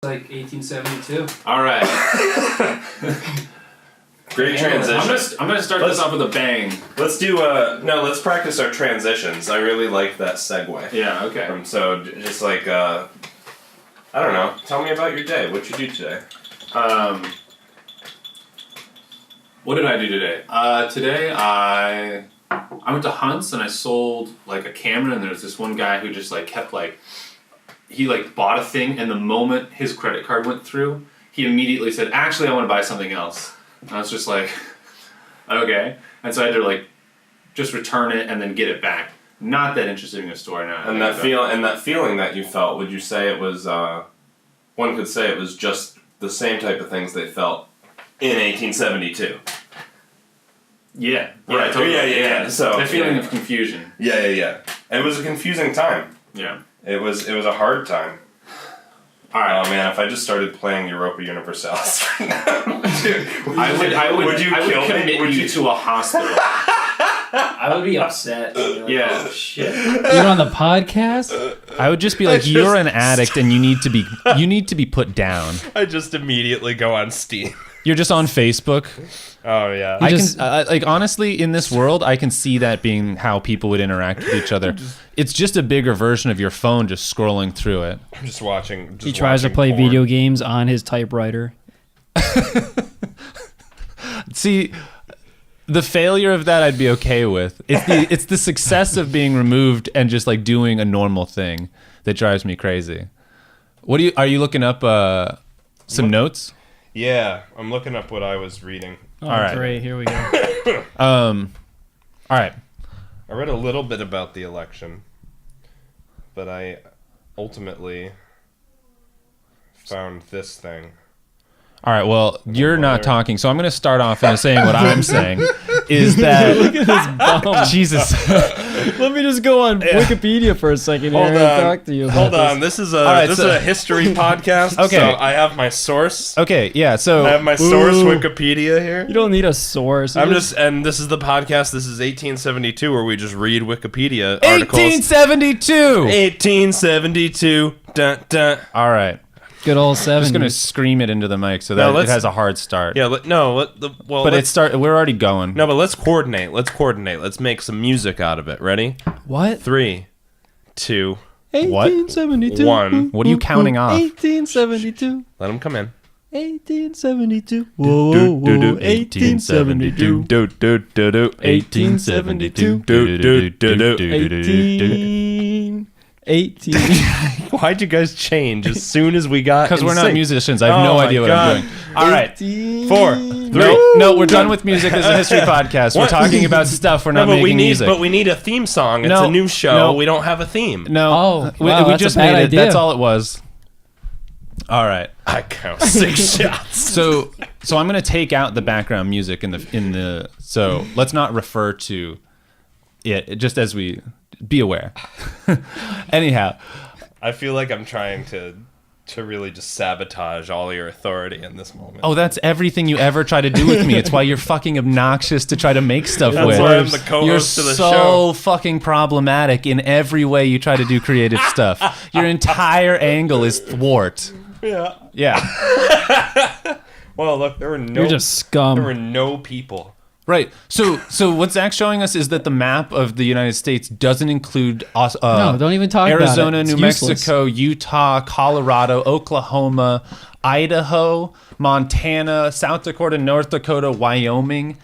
Like 1872. All right. Great transition. I'm gonna start this off with a bang. Let's do let's practice our transitions. I really like that segue. Yeah. Okay. So just like I don't know. Tell me about your day. What'd you do today? What did I do today? Today I went to Hunt's and I sold like a camera, and there's this one guy who just like kept like. He like bought a thing, and the moment his credit card went through, he immediately said, "Actually, I want to buy something else." And I was just like, "Okay." And so I had to like just return it and then get it back. Not that interested in a store now. And that feeling that you felt, would you say it was? One could say it was just the same type of things they felt in 1872. Yeah. Right. Totally. Yeah. So the feeling of confusion. Yeah. It was a confusing time. Yeah. It was a hard time. All right. Oh man, if I just started playing Europa Universalis right now, would you commit you to a hospital? I would be upset. Like, Yeah. Oh, shit. You're on the podcast? I would just be like, you're an addict and you need to be put down. I just immediately go on Steam. You're just on Facebook. Oh yeah. I can like honestly in this world I can see that being how people would interact with each other. It's just a bigger version of your phone just scrolling through it. I'm just watching. He tries to play video games on his typewriter. See, the failure of that I'd be okay with. It's the success of being removed and just like doing a normal thing that drives me crazy. Are you looking up some notes? Yeah, I'm looking up what I was reading. Oh, all right. Great, here we go. All right. I read a little bit about the election, but I ultimately found this thing. All right, well, you're not talking, so I'm going to start off in saying what I'm saying is that... Look at this bum. Jesus. Let me just go on Wikipedia for a second here and talk to you about This is a history podcast. Okay. So I have my source. Okay, yeah, so... I have my source Wikipedia here. You don't need a source. And this is the podcast. This is 1872, where we just read Wikipedia articles. 1872! 1872. Dun, dun. All right. Good old 70s. I'm just going to scream it into the mic so that it has a hard start. Yeah, We're already going. No, but let's coordinate. Let's make some music out of it. Ready? What? 3, 2, 1872. 1. What are you counting off? 1872. Let them come in. 1872. Whoa, whoa, whoa. 1872. 1872. 18. Why'd you guys change as soon as we got? Because we're not musicians. I have no idea what I'm doing. All right. 4, 3. No, we're done with music as a history podcast. We're talking about stuff. We're not making music. But we need a theme song. It's a new show. No. We don't have a theme. No. Oh, we that's just a bad made it. idea. That's all it was. All right. I count 6 shots. So I'm gonna take out the background music in the. So let's not refer to it just as we be aware. Anyhow, I feel like I'm trying to really just sabotage all your authority in this moment. oh, that's everything you ever try to do with me. It's why you're fucking obnoxious to try to make stuff That's with. why I'm the co-host You're of the so show. fucking problematic in every way you try to do creative stuff. Your entire angle is thwart. Yeah. Well, look, there were no. You're just scum. There were no people. Right. So what Zach's showing us is that the map of the United States doesn't include No, don't even talk about it. Arizona, It's New useless. Mexico, Utah, Colorado, Oklahoma, Idaho, Montana, South Dakota, North Dakota, Wyoming,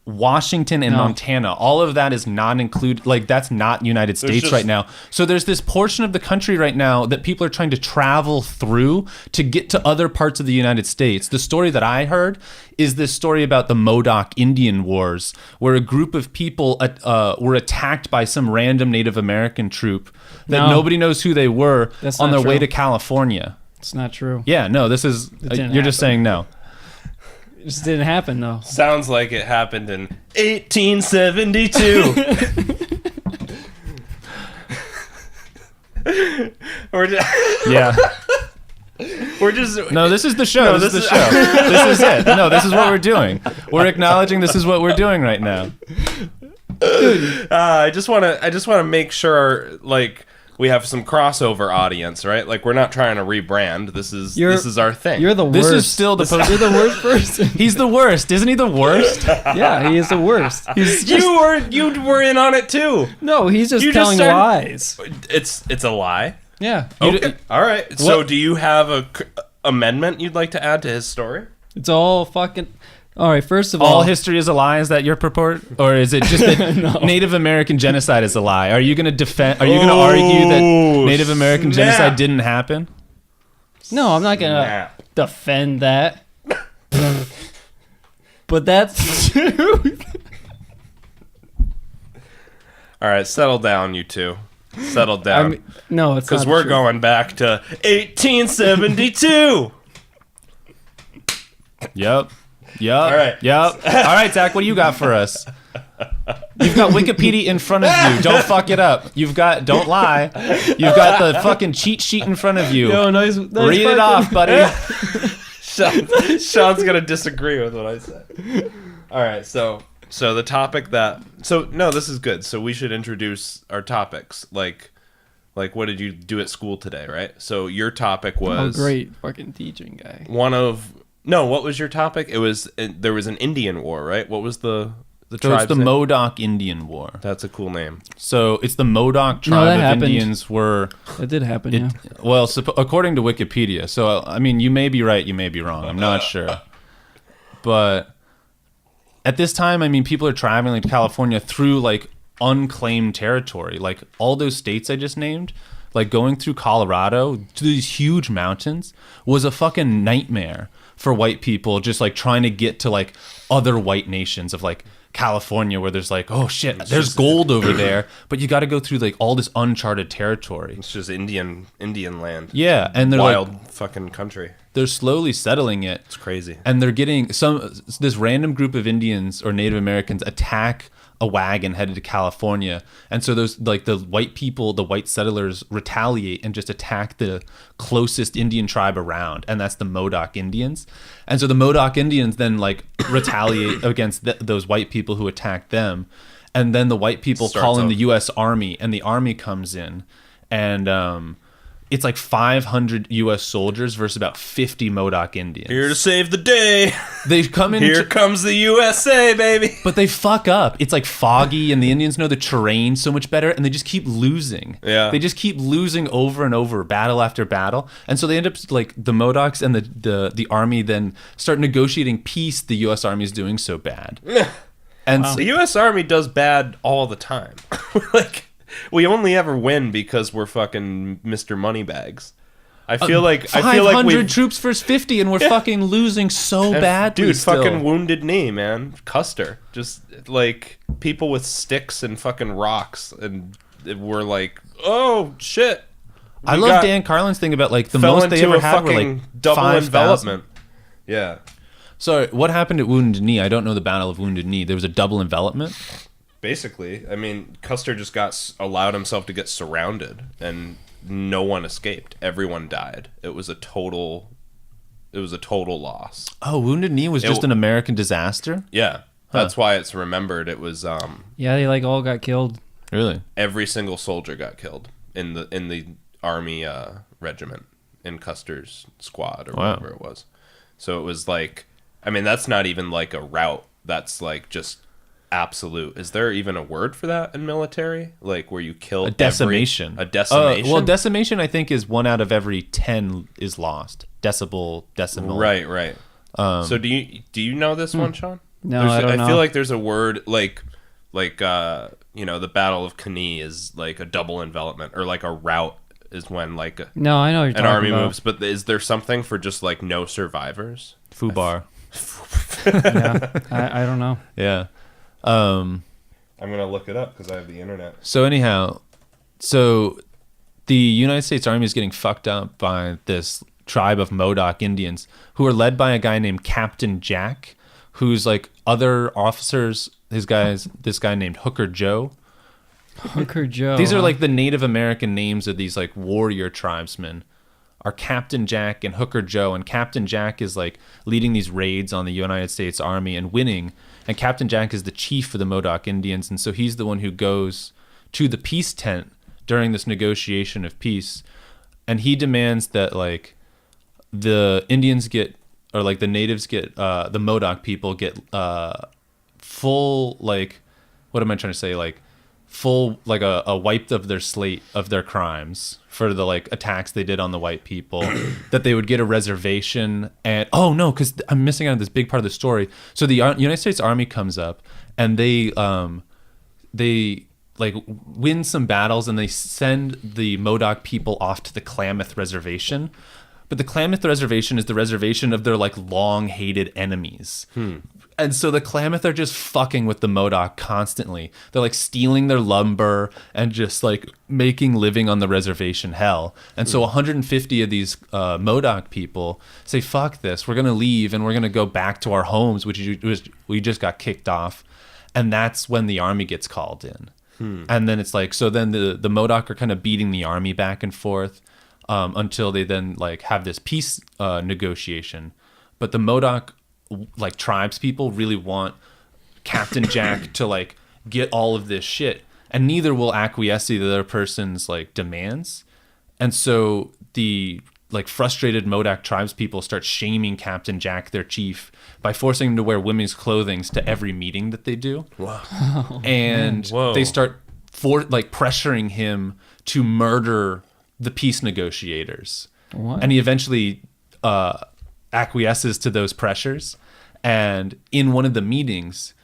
Washington, and No. Montana. All of that is not included. Like, that's not United States just- right now. So there's this portion of the country right now that people are trying to travel through to get to other parts of the United States. The story that I heard is this story about the Modoc Indian Wars, where a group of people were attacked by some random Native American troop that No. nobody knows who they were That's on not their way true. to California. It's not true. Yeah, no, this is... didn't you're just happen. saying no. It just didn't happen, though. Sounds like it happened in 1872. Yeah. We're just. No, this is the show. No, this is the this show. This is it. No, this is what we're doing. We're acknowledging this is what we're doing right now. I just want to make sure, like, we have some crossover audience, right? Like we're not trying to rebrand. This is our thing. You're the worst. This is still the You're the worst person. He's the worst, isn't he? The worst. Yeah, he is the worst. He's just, you were in on it too. no, he's just You just telling started- lies. It's a lie. Yeah, Okay. All right. So do you have a amendment you'd like to add to his story? it's all fucking. All right, first of All all, history is a lie. Is that your purport, or is it just that No. Native American genocide is a lie? Are you going to defend? Are you going to argue that Native American snap. genocide didn't happen? no, I'm not gonna Snap. defend that. But that's true. All right, settle down, you two. Settle I down. mean, no, it's Because not we're true. going back to 1872. Yep. All right. Yep. All right, Zach. What do you got for us? You've got Wikipedia in front of you. Don't fuck it up. Don't lie. You've got the fucking cheat sheet in front of you. Yo, nice Read it off, buddy. Sean's gonna disagree with what I said. All right, so the topic this is good. So we should introduce our topics. Like what did you do at school today, right? So your topic Oh, was great fucking teaching guy. what was your topic? It was there was an Indian war, right? What was the So it's tribe's the name? Modoc Indian War. That's a cool name. So it's the Modoc No, tribe that of happened. Indians were. That did happen. Yeah. Well, according to Wikipedia. So I mean, you may be right, you may be wrong. I'm not sure. But at this time, I mean, people are traveling to California through like unclaimed territory, like all those states I just named. Like going through Colorado to these huge mountains was a fucking nightmare for white people, just like trying to get to like other white nations of like California, where there's like, oh shit, there's gold over there, but you got to go through like all this uncharted territory. It's just Indian land. Yeah, and they're Wild like, fucking country. they're slowly settling it. It's crazy. And they're getting this random group of Indians or Native Americans attack a wagon headed to California, and so those like the white people, the white settlers retaliate and just attack the closest Indian tribe around, and that's the Modoc Indians. And so the Modoc Indians then like retaliate against those white people who attacked them, and then the white people call in the U.S. Army, and the army comes in, and it's like 500 U.S. soldiers versus about 50 Modoc Indians. Here to save the day. They come in. Here comes the USA, baby. But they fuck up. It's like foggy, and the Indians know the terrain so much better, and they just keep losing. Yeah. They just keep losing over and over, battle after battle, and so they end up like the Modocs and the army then start negotiating peace. The U.S. Army is doing so bad, and The U.S. Army does bad all the time. Like, we only ever win because we're fucking Mr. Moneybags. I feel like 500 we've troops versus 50, and we're fucking losing so badly. dude, still. fucking Wounded Knee, man. Custer. Just like people with sticks and fucking rocks, and we're like, oh shit. I We love got- Dan Carlin's thing about like the fell most they into ever a had were fucking like double 5,000. envelopment. Yeah. Sorry, what happened at Wounded Knee? I don't know the Battle of Wounded Knee. There was a double envelopment. Basically, I mean, Custer just allowed himself to get surrounded, and no one escaped. Everyone died. It was a total loss. Oh, Wounded Knee was just an American disaster? Yeah, that's why it's remembered. It was Yeah, they like all got killed. Really? every single soldier got killed in the army regiment in Custer's squad or Wow. whatever it was. So it was like, I mean, that's not even like a rout. That's like just absolute. Is there even a word for that in military? Like where you kill A decimation. a decimation. Well, decimation I think is 1 out of every 10 is lost. Decimal. Right. So do you know this one, Sean? No, I don't know. feel like there's a word like the Battle of Cannae is like a double envelopment, or like a rout is when like No, I know what you're an talking army about. moves. But is there something for just like no survivors? Fubar. Yeah, I don't know. Yeah. I'm gonna look it up because I have the internet. So anyhow, the United States Army is getting fucked up by this tribe of Modoc Indians who are led by a guy named Captain Jack, who's like other officers. This guy named Hooker Joe. Hooker Joe. These are huh? like the Native American names of these like warrior tribesmen. Are Captain Jack and Hooker Joe, and Captain Jack is like leading these raids on the United States Army and winning, and Captain Jack is the chief for the Modoc Indians, and so he's the one who goes to the peace tent during this negotiation of peace, and he demands that like the Indians get, or like the natives get, the Modoc people get full, like, what am I trying to say, like full, like a wiped of their slate of their crimes for the like attacks they did on the white people, that they would get a reservation. And oh no, because I'm missing out on this big part of the story. So the United States Army comes up and they like win some battles, and they send the Modoc people off to the Klamath Reservation. But the Klamath Reservation is the reservation of their like long hated enemies. And so the Klamath are just fucking with the Modoc constantly. They're like stealing their lumber and just like making living on the reservation hell. And so 150 of these Modoc people say, fuck this, we're going to leave and we're going to go back to our homes, which we just got kicked off. And that's when the army gets called in. And then it's like, so then the Modoc are kind of beating the army back and forth until they then like have this peace negotiation. But the Modoc like tribes people really want Captain Jack to like get all of this shit, and neither will acquiesce to the other person's like demands. And so the like frustrated Modoc tribes people start shaming Captain Jack, their chief, by forcing him to wear women's clothing to every meeting that they do. Wow. And they start pressuring him to murder the peace negotiators. What? And he eventually acquiesces to those pressures. And in one of the meetings,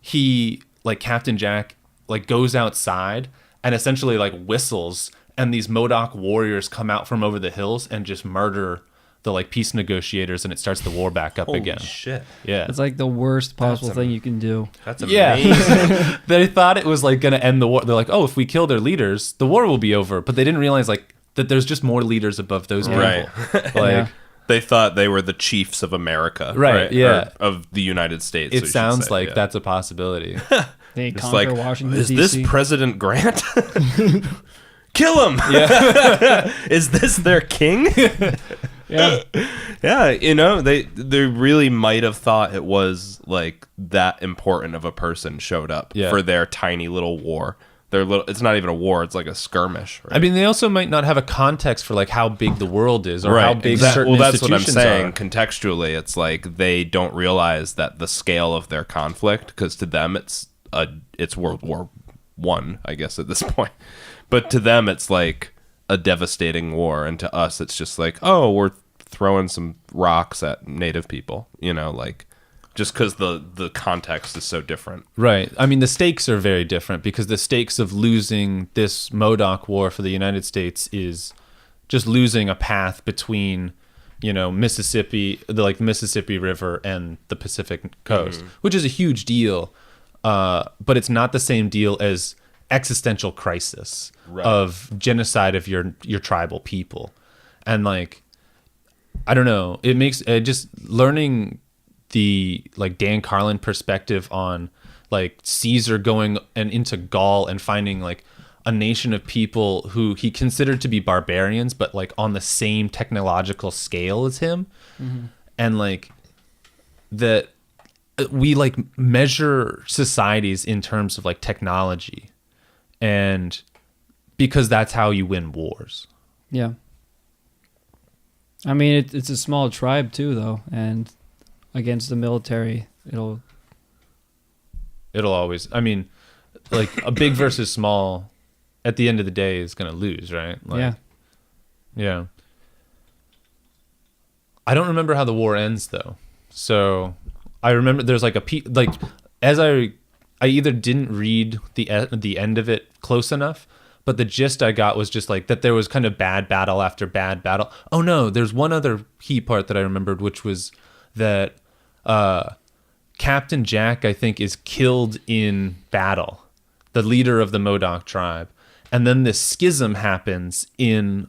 he, like Captain Jack, like goes outside and essentially like whistles, and these Modoc warriors come out from over the hills and just murder the like peace negotiators, and it starts the war back up again. Holy shit. Yeah. It's like the worst possible thing you can do. That's amazing. Yeah. They thought it was like going to end the war. They're like, oh, if we kill their leaders, the war will be over. But they didn't realize like that there's just more leaders above those people. Right. Like, Yeah. They thought they were the chiefs of America. Right, yeah. Or of the United States. it sounds like that's a possibility. They It's conquer like, Washington, is D.C. this President Grant? Kill him! Yeah. Is this their king? Yeah. Yeah, you know, they really might have thought it was like that important of a person showed up Yeah. for their tiny little war. It's not even a war, it's like a skirmish, right? I mean, they also might not have a context for like how big the world is or how big certain well, that's what I'm institutions saying. are. Contextually, it's like they don't realize that the scale of their conflict, because to them it's World War I, I guess at this point, but to them it's like a devastating war, and to us it's just like, oh, we're throwing some rocks at native people, you know, like just because the context is so different. Right. I mean, the stakes are very different, because the stakes of losing this Modoc war for the United States is just losing a path between, you know, Mississippi, the Mississippi River and the Pacific coast, which is a huge deal. But it's not the same deal as existential crisis of genocide of your tribal people. And like, I don't know, it makes just learning the like Dan Carlin perspective on like Caesar going and into Gaul and finding like a nation of people who he considered to be barbarians, but like on the same technological scale as him. And like that we like measure societies in terms of like technology, and because that's how you win wars. Yeah. I mean, it's a small tribe too, though, and against the military, it'll always, I mean, like a big versus small at the end of the day is going to lose, right? Like, yeah. Yeah. I don't remember how the war ends though. So I remember there's like as I either didn't read the end of it close enough, but the gist I got was just like that there was kind of bad battle after bad battle. Oh no, there's one other key part that I remembered, which was that Captain Jack, I think, is killed in battle, the leader of the Modoc tribe. And then this schism happens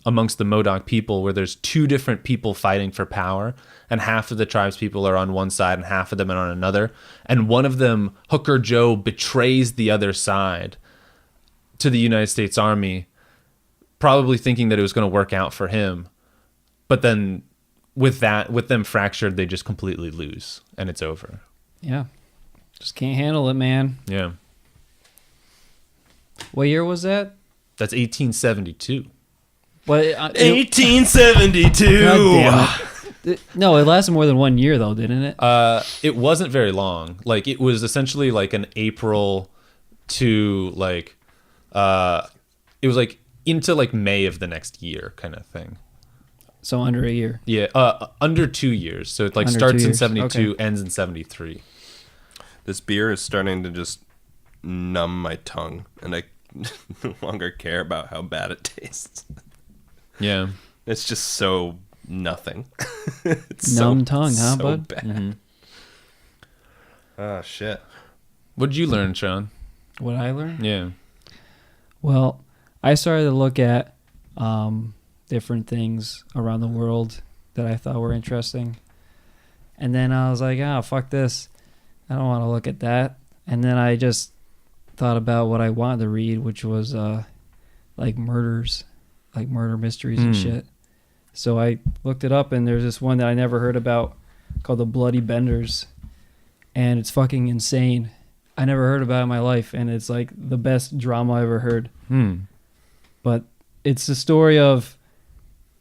amongst the Modoc people, where there's two different people fighting for power, and half of the tribe's people are on one side and half of them are on another. And one of them, Hooker Joe, betrays the other side to the United States Army, probably thinking that it was going to work out for him. But then with them fractured, they just completely lose, and it's over. Yeah. Just can't handle it, man. Yeah. What year was that? That's 1872. But 1872. God damn it. No, it lasted more than 1 year though, didn't it? It wasn't very long. Like it was essentially like an April to like it was like into like May of the next year kind of thing. So under a year. Yeah, under 2 years. So it like Under 2 starts in years, 72, okay. ends in 73. This beer is starting to just numb my tongue, and I no longer care about how bad it tastes. Yeah. It's just so nothing. It's Numb tongue, huh, so bud? Bad. Oh shit. What did you learn, Sean? What I learned? Yeah. Well, I started to look at different things around the world that I thought were interesting. And then I was like, oh, fuck this. I don't want to look at that. And then I just thought about what I wanted to read, which was like murders, like murder mysteries and shit. So I looked it up, and there's this one that I never heard about called The Bloody Benders. And it's fucking insane. I never heard about it in my life, and it's like the best drama I ever heard. But it's the story of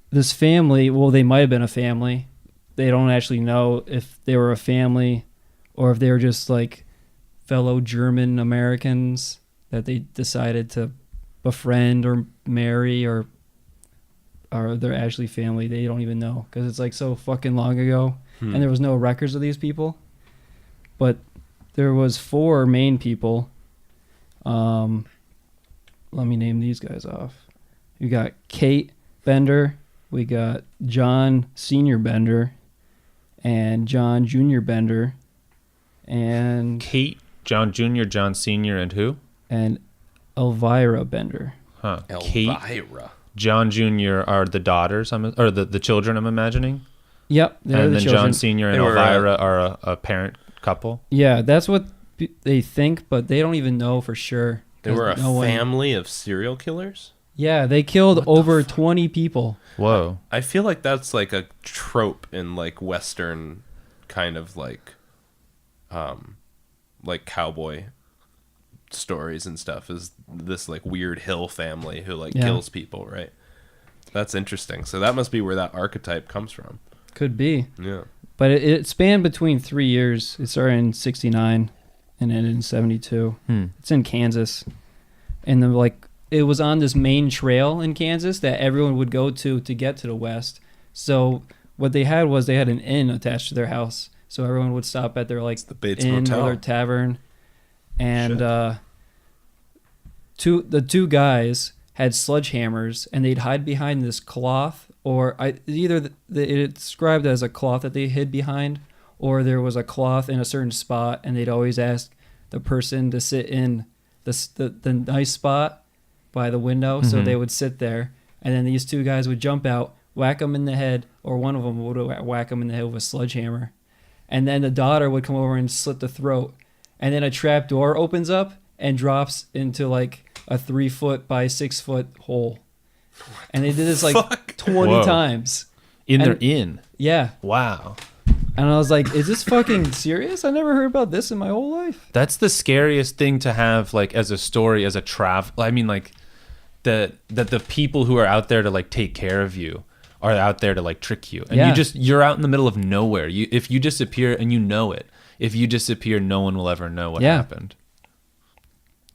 this family. Well, they might have been a family. They don't actually know if they were a family or if they were just like fellow German Americans that they decided to befriend or marry, or they're actually family. They don't even know because it's like so fucking long ago, and there was no records of these people. But there was 4 main people. Let me name these guys off. You got Kate Bender, we got John Senior Bender, and John Junior Bender, and Kate, John Jr., John Sr., and who? and Elvira Bender. Huh. Kate, Elvira. John Jr. are the daughters, or the children, I'm imagining. Yep, they're And the then children. John Sr. and They were, Elvira are a parent couple. Yeah, that's what they think, but they don't even know for sure. They were a 'Cause no one- family of serial killers? Yeah, they killed over 20 people. Whoa. I feel like that's like a trope in like Western kind of like cowboy stories and stuff, is this like weird hill family who like Yeah. kills people, right? That's interesting. So that must be where that archetype comes from. Could be. Yeah. But it spanned between 3 years. It started in 69 and ended in 72. It's in Kansas. And then like it was on this main trail in Kansas that everyone would go to get to the west. So what they had was they had an inn attached to their house. So everyone would stop at their like the Bates inn Motel. or their tavern. And Shit. the two guys had sledgehammers, and they'd hide behind this cloth, or it described as a cloth that they hid behind, or there was a cloth in a certain spot, and they'd always ask the person to sit in the nice spot by the window, so they would sit there, and then these 2 guys would jump out, whack them in the head, or one of them would whack them in the head with a sledgehammer, and then the daughter would come over and slit the throat, and then a trap door opens up and drops into like a 3-foot by 6-foot hole. And they did this like 20 Whoa. times. In their And- inn. Yeah. Wow. And I was like, is this fucking serious? I never heard about this in my whole life. That's the scariest thing to have, like, as a story, as a travel. I mean, like, that the people who are out there to like take care of you are out there to like trick you, and Yeah. you're out in the middle of nowhere. If you disappear, and you know it, if you disappear, no one will ever know what Yeah. happened.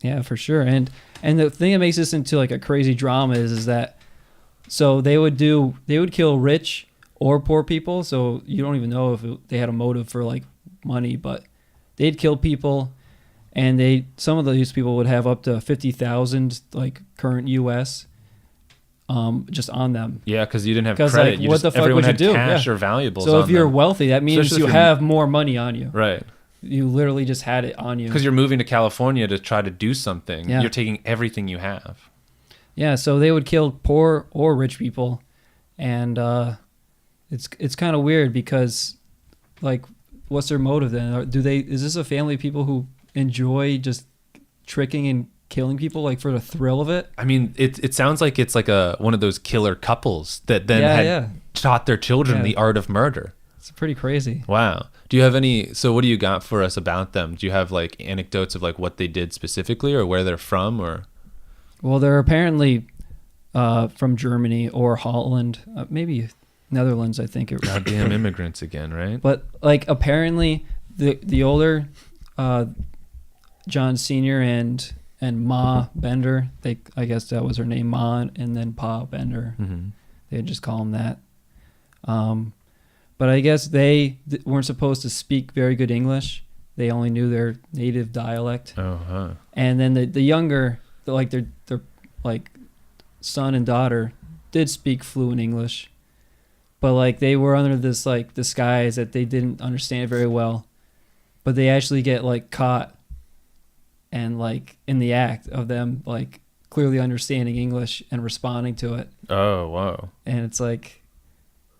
Yeah, for sure. And the thing that makes this into like a crazy drama is that so they would kill rich or poor people. So you don't even know if they had a motive for like money, but they'd kill people, and some of these people would have up to 50,000 like current US just on them. Yeah, because you didn't have 'Cause, credit. like, what the fuck everyone would you had do? cash Yeah. or valuables. So on if you're them. wealthy, that means Especially you if you're- have more money on you. right, You literally just had it on you. because you're moving to California to try to do something, Yeah. you're taking everything you have. Yeah, so they would kill poor or rich people, and it's kind of weird because, like, what's their motive then? Is this a family of people who enjoy just tricking and killing people like for the thrill of it? I mean, it sounds like it's like one of those killer couples that then had taught their children Yeah. the art of murder. It's pretty crazy. Wow. Do you have any? So, what do you got for us about them? Do you have like anecdotes of like what they did specifically, or where they're from, or? Well, they're apparently from Germany or Holland, maybe Netherlands, I think. Goddamn immigrants again, right? But like apparently the older John Senior and Ma Bender, I guess that was her name, Ma, and then Pa Bender. Mm-hmm. They just call him that. But I guess they weren't supposed to speak very good English. They only knew their native dialect. Oh, huh. And then the younger, like their like son and daughter, did speak fluent English, but like they were under this like disguise that they didn't understand it very well. But they actually get like caught, and like in the act of them like clearly understanding English and responding to it. Oh, wow. And it's like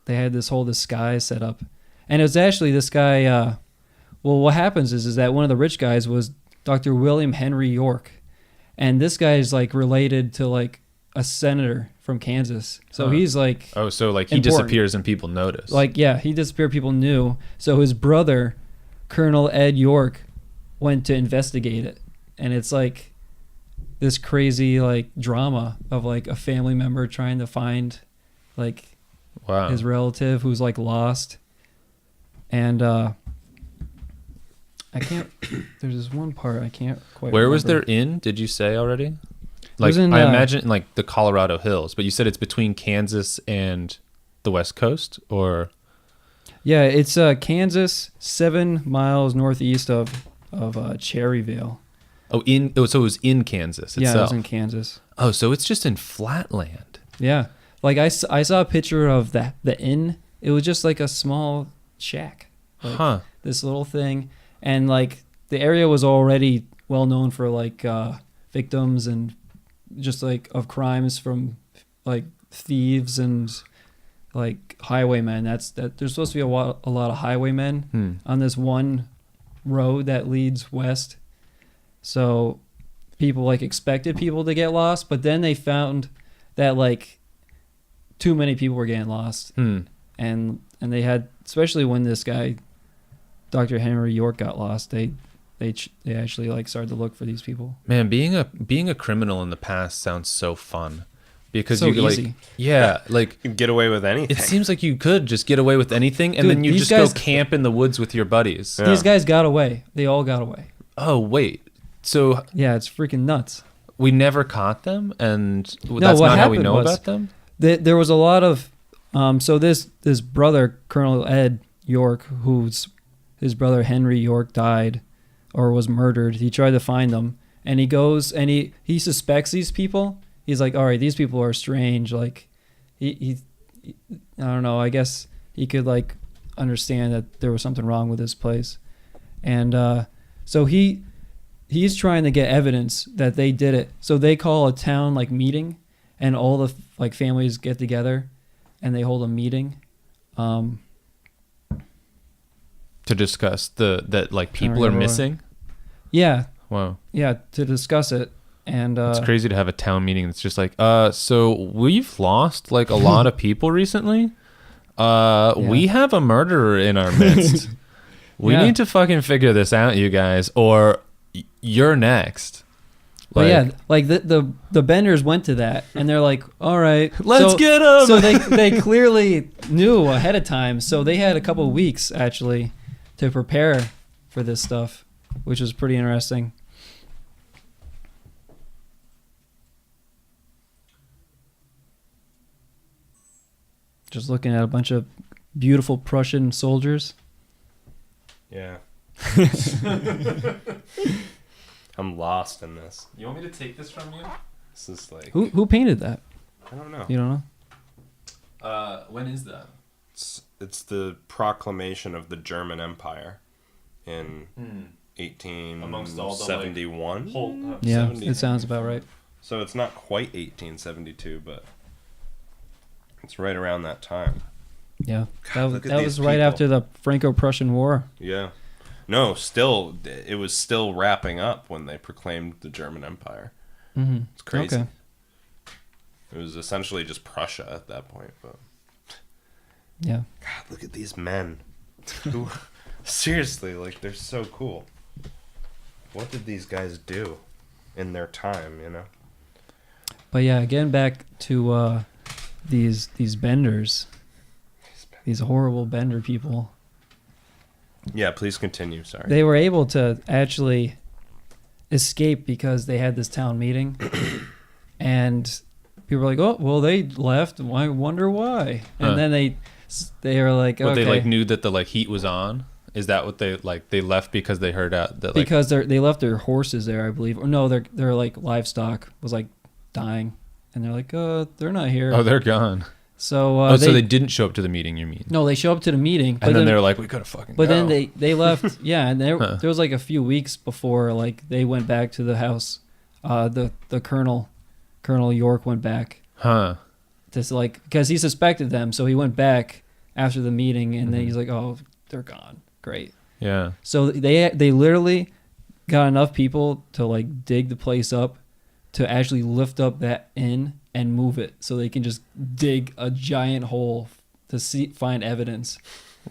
they had this whole disguise set up, and it was actually this guy. Well, what happens is that one of the rich guys was Dr. William Henry York, and this guy is like related to like a senator from Kansas. So Huh. he's like, Oh, so like he Important. disappears and people notice. like yeah, he disappeared. People knew. So his brother, Colonel Ed York, went to investigate it, and it's like this crazy like drama of like a family member trying to find like wow. his relative who's like lost. And I can't there's this one part I can't quite Where was remember. their inn? Did you say already? Like was in, I imagine in like the Colorado Hills, but you said it's between Kansas and the West Coast, or Yeah, it's Kansas, 7 miles northeast of Cherryvale. so it was in Kansas itself. Yeah, it was in Kansas. Oh, so it's just in flatland. Yeah, like I saw a picture of the inn. It was just like a small shack, like Huh. this little thing, and like the area was already well known for like victims and just like of crimes from like thieves and like highwaymen. There's supposed to be a lot of highwaymen on this one road that leads west. So people like expected people to get lost, but then they found that like too many people were getting lost. And they had, especially when this guy Dr. Henry York got lost, they actually like started to look for these people. Man, being a criminal in the past sounds so fun, because So you could, easy. like like You can get away with anything. it seems like you could just get away with anything, and Dude, then you these just guys- go camp in the woods with your buddies. Yeah. These guys got away. They all got away. Oh wait, so Yeah, it's freaking nuts. we never caught them, and that's what not how we happened know was- about them. There was a lot of so this brother, Colonel Ed York, his brother Henry York died or was murdered. He tried to find them, and he goes and he suspects these people. He's like, all right, these people are strange. Like he I don't know, I guess he could like understand that there was something wrong with this place. And so he's trying to get evidence that they did it. So they call a town like meeting, and all the like families get together and they hold a meeting. To discuss that like people are remember. missing. Yeah, Wow, to discuss it. And it's crazy to have a town meeting that's just like, so we've lost like a lot of people recently. We have a murderer in our midst. We Yeah. need to fucking figure this out, you guys, or you're next. But yeah, like the Benders went to that, and they're like, all right, Let's get 'em. So they clearly knew ahead of time. So they had a couple of weeks actually to prepare for this stuff, which was pretty interesting. Just looking at a bunch of beautiful Prussian soldiers. Yeah. I'm lost in this. You want me to take this from you? This is like Who painted that? I don't know. You don't know? When is that? It's the proclamation of the German Empire in Amongst all the, like, 1871. Yeah, 70. it sounds about right. So it's not quite 1872, but it's right around that time. Yeah, God, look at that these was right people. after the Franco-Prussian War. Yeah. No, still, it was still wrapping up when they proclaimed the German Empire. Mm-hmm. It's crazy. Okay. It was essentially just Prussia at that point. But Yeah. God, look at these men. Who, seriously, like they're so cool. What did these guys do in their time? You know. But yeah, getting back to these benders, these horrible bender people. Yeah, please continue. Sorry. They were able to actually escape because they had this town meeting, and people were like, "Oh, well, they left. I wonder why." And Huh. then they were like, But "Okay," they like knew that the like heat was on. Is that what they like? They left because they heard out that like. because they left their horses there, I believe, or no, their like livestock was like dying, and they're like, they're not here." Oh, they're gone. So so they didn't show up to the meeting. You mean? no, they show up to the meeting, but And then then they're like, we gotta fucking. But go. then they left, yeah, and Huh. there was like a few weeks before like they went back to the house. The Colonel York went back Huh. to like because he suspected them, so he went back after the meeting, and then he's like, "Oh, they're gone, great." Yeah. So they literally got enough people to like dig the place up to actually lift up that inn and move it, so they can just dig a giant hole to find evidence.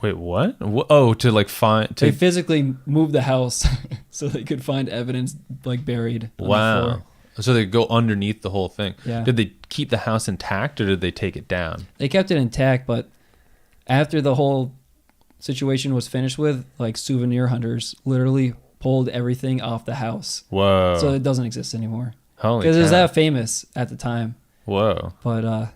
Wait, what? Oh, to like find They to. physically moved the house so they could find evidence like buried on the Wow. floor. So they go underneath the whole thing. Yeah. Did they keep the house intact or did they take it down? They kept it intact, but after the whole situation was finished with, like souvenir hunters literally pulled everything off the house. Whoa. So it doesn't exist anymore. Holy Because it was cow. that famous at the time. Whoa. But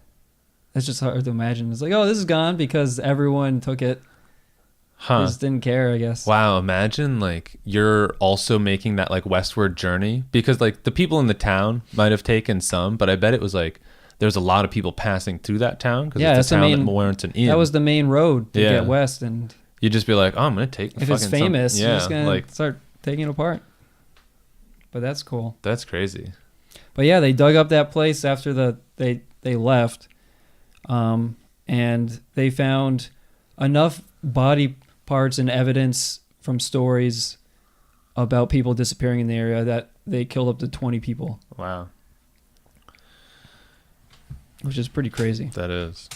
it's just hard to imagine. It's like, oh, this is gone because everyone took it. They Huh. just didn't care, I guess. Wow, imagine like you're also making that like westward journey because like the people in the town might have taken some, but I bet it was like there's a lot of people passing through that town because Yeah, it's that's a the town main- that Warrenton in. That was the main road to Yeah. get west, and You'd just be like, oh, I'm gonna take. if it's fucking famous, something. you're Yeah, just gonna like start taking it apart. But that's cool. that's crazy. But yeah, they dug up that place after they left, and they found enough body parts and evidence from stories about people disappearing in the area that they killed up to 20 people, Wow, which is pretty crazy. that is.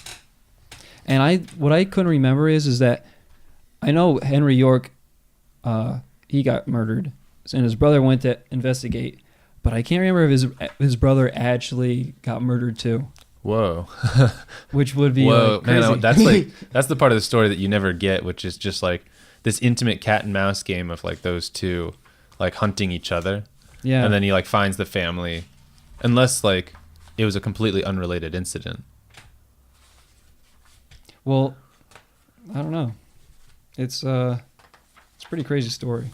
And what I couldn't remember is that I know Henry York, he got murdered, and his brother went to investigate, but I can't remember if his brother actually got murdered too, Whoa. which would be Whoa, like crazy. man, that's like that's the part of the story that you never get, which is just like this intimate cat and mouse game of like those two like hunting each other. yeah. And then he like finds the family, unless like it was a completely unrelated incident. Well, I don't know. It's a pretty crazy story.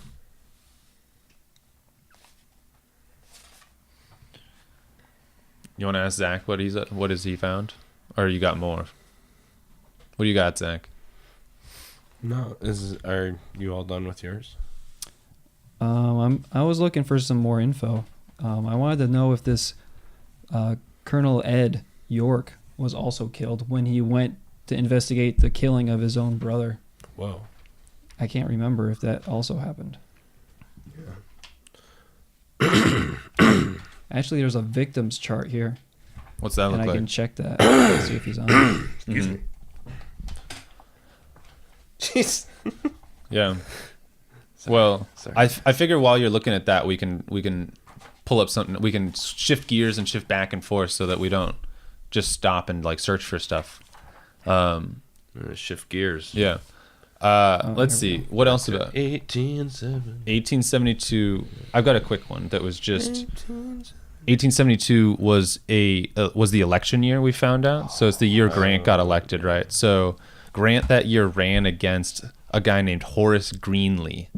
You want to ask Zach what has he found, or you got more? What do you got, Zach? No, are you all done with yours? I was looking for some more info. I wanted to know if this Colonel Ed York was also killed when he went to investigate the killing of his own brother. Whoa. I can't remember if that also happened. Actually, there's a victims chart here, What's that and look I like? can check that. See if he's on. Excuse me. Jeez. Yeah. Well, Sorry. I figure while you're looking at that, we can pull up something. We can shift gears and shift back and forth so that we don't just stop and like search for stuff. I'm gonna shift gears. Yeah. Let's here we see. What else about 1870. 1872? I've got a quick one that was just 1872 was was the election year, we found out. So it's the year Grant got elected, right? So Grant that year ran against a guy named Horace Greeley.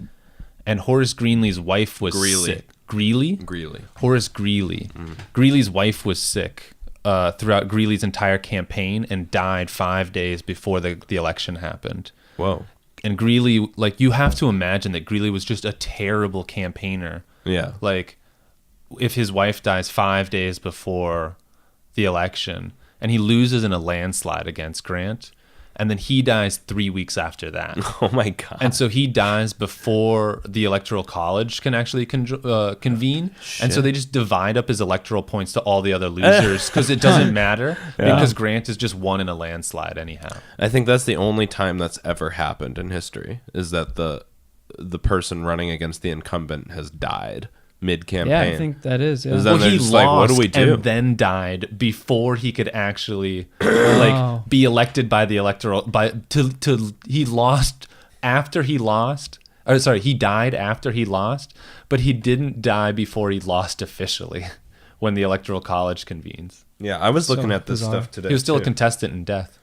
And Horace Greeley's wife was Greeley. sick. Greeley? Greeley. Horace Greeley. Greeley's wife was sick throughout Greeley's entire campaign and died 5 days before the election happened. Whoa. And Greeley, like, you have to imagine that Greeley was just a terrible campaigner. Yeah. Like, if his wife dies 5 days before the election and he loses in a landslide against Grant, and then he dies 3 weeks after that. Oh my god. And so he dies before the electoral college can actually convene. And so they just divide up his electoral points to all the other losers because it doesn't matter because Grant is just won in a landslide anyhow. I think that's the only time that's ever happened in history is that the person running against the incumbent has died mid-campaign. Yeah, I think that is. Yeah. Is that- Then Well, they're he just lost like, what do we do? and then died before he could actually Oh. like be elected by the electoral he lost after he lost. Or sorry, he died after he lost, but he didn't die before he lost officially when the electoral college convenes. Yeah, I was looking So at this bizarre. stuff today. He was still a too. contestant in death.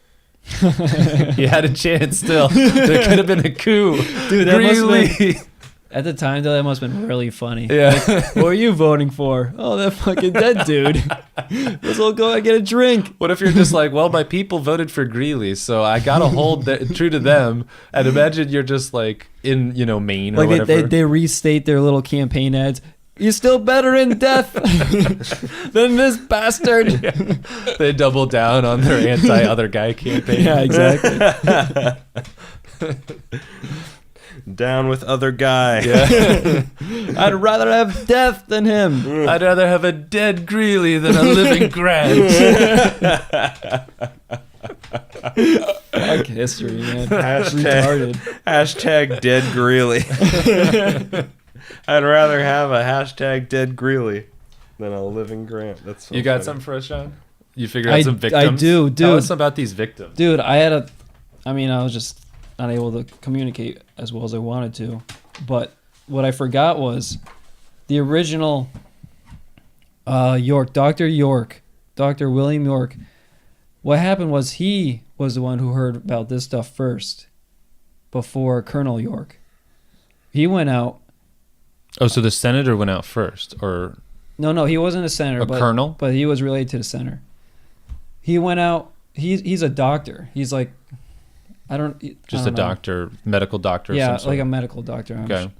He had a chance still. There could have been a coup. Dude, that must have Greeley. At the time, though, that must have been really funny. Yeah. What are you voting for? Oh, that fucking dead dude. Let's all go and get a drink. What if you're just like, well, my people voted for Greeley, so I gotta hold true to them. And imagine you're just like in, Maine or Like whatever. they restate their little campaign ads. You're still better in death than this bastard. They double down on their anti-other guy campaign. Yeah, exactly. Down with other guy. Yeah. I'd rather have death than him. I'd rather have a dead Greeley than a living Grant. Fuck history, man. Hashtag- Retarded. Hashtag dead Greeley. I'd rather have a hashtag dead Greeley than a living Grant. That's so You got funny. something for us, Sean? You figured out I- some I victims? do, Tell dude. us about these victims. Dude, I was just not able to communicate as well as I wanted to. But what I forgot was the original Dr. William York. What happened was he was the one who heard about this stuff first before Colonel York. He went out. Oh, so the senator went out first, or No, he wasn't a senator. a colonel? But he was related to the senator. He went out. He's a doctor. He's like, I don't Just I a don't know. doctor, medical doctor of Yeah, some sort? like a medical doctor. Okay.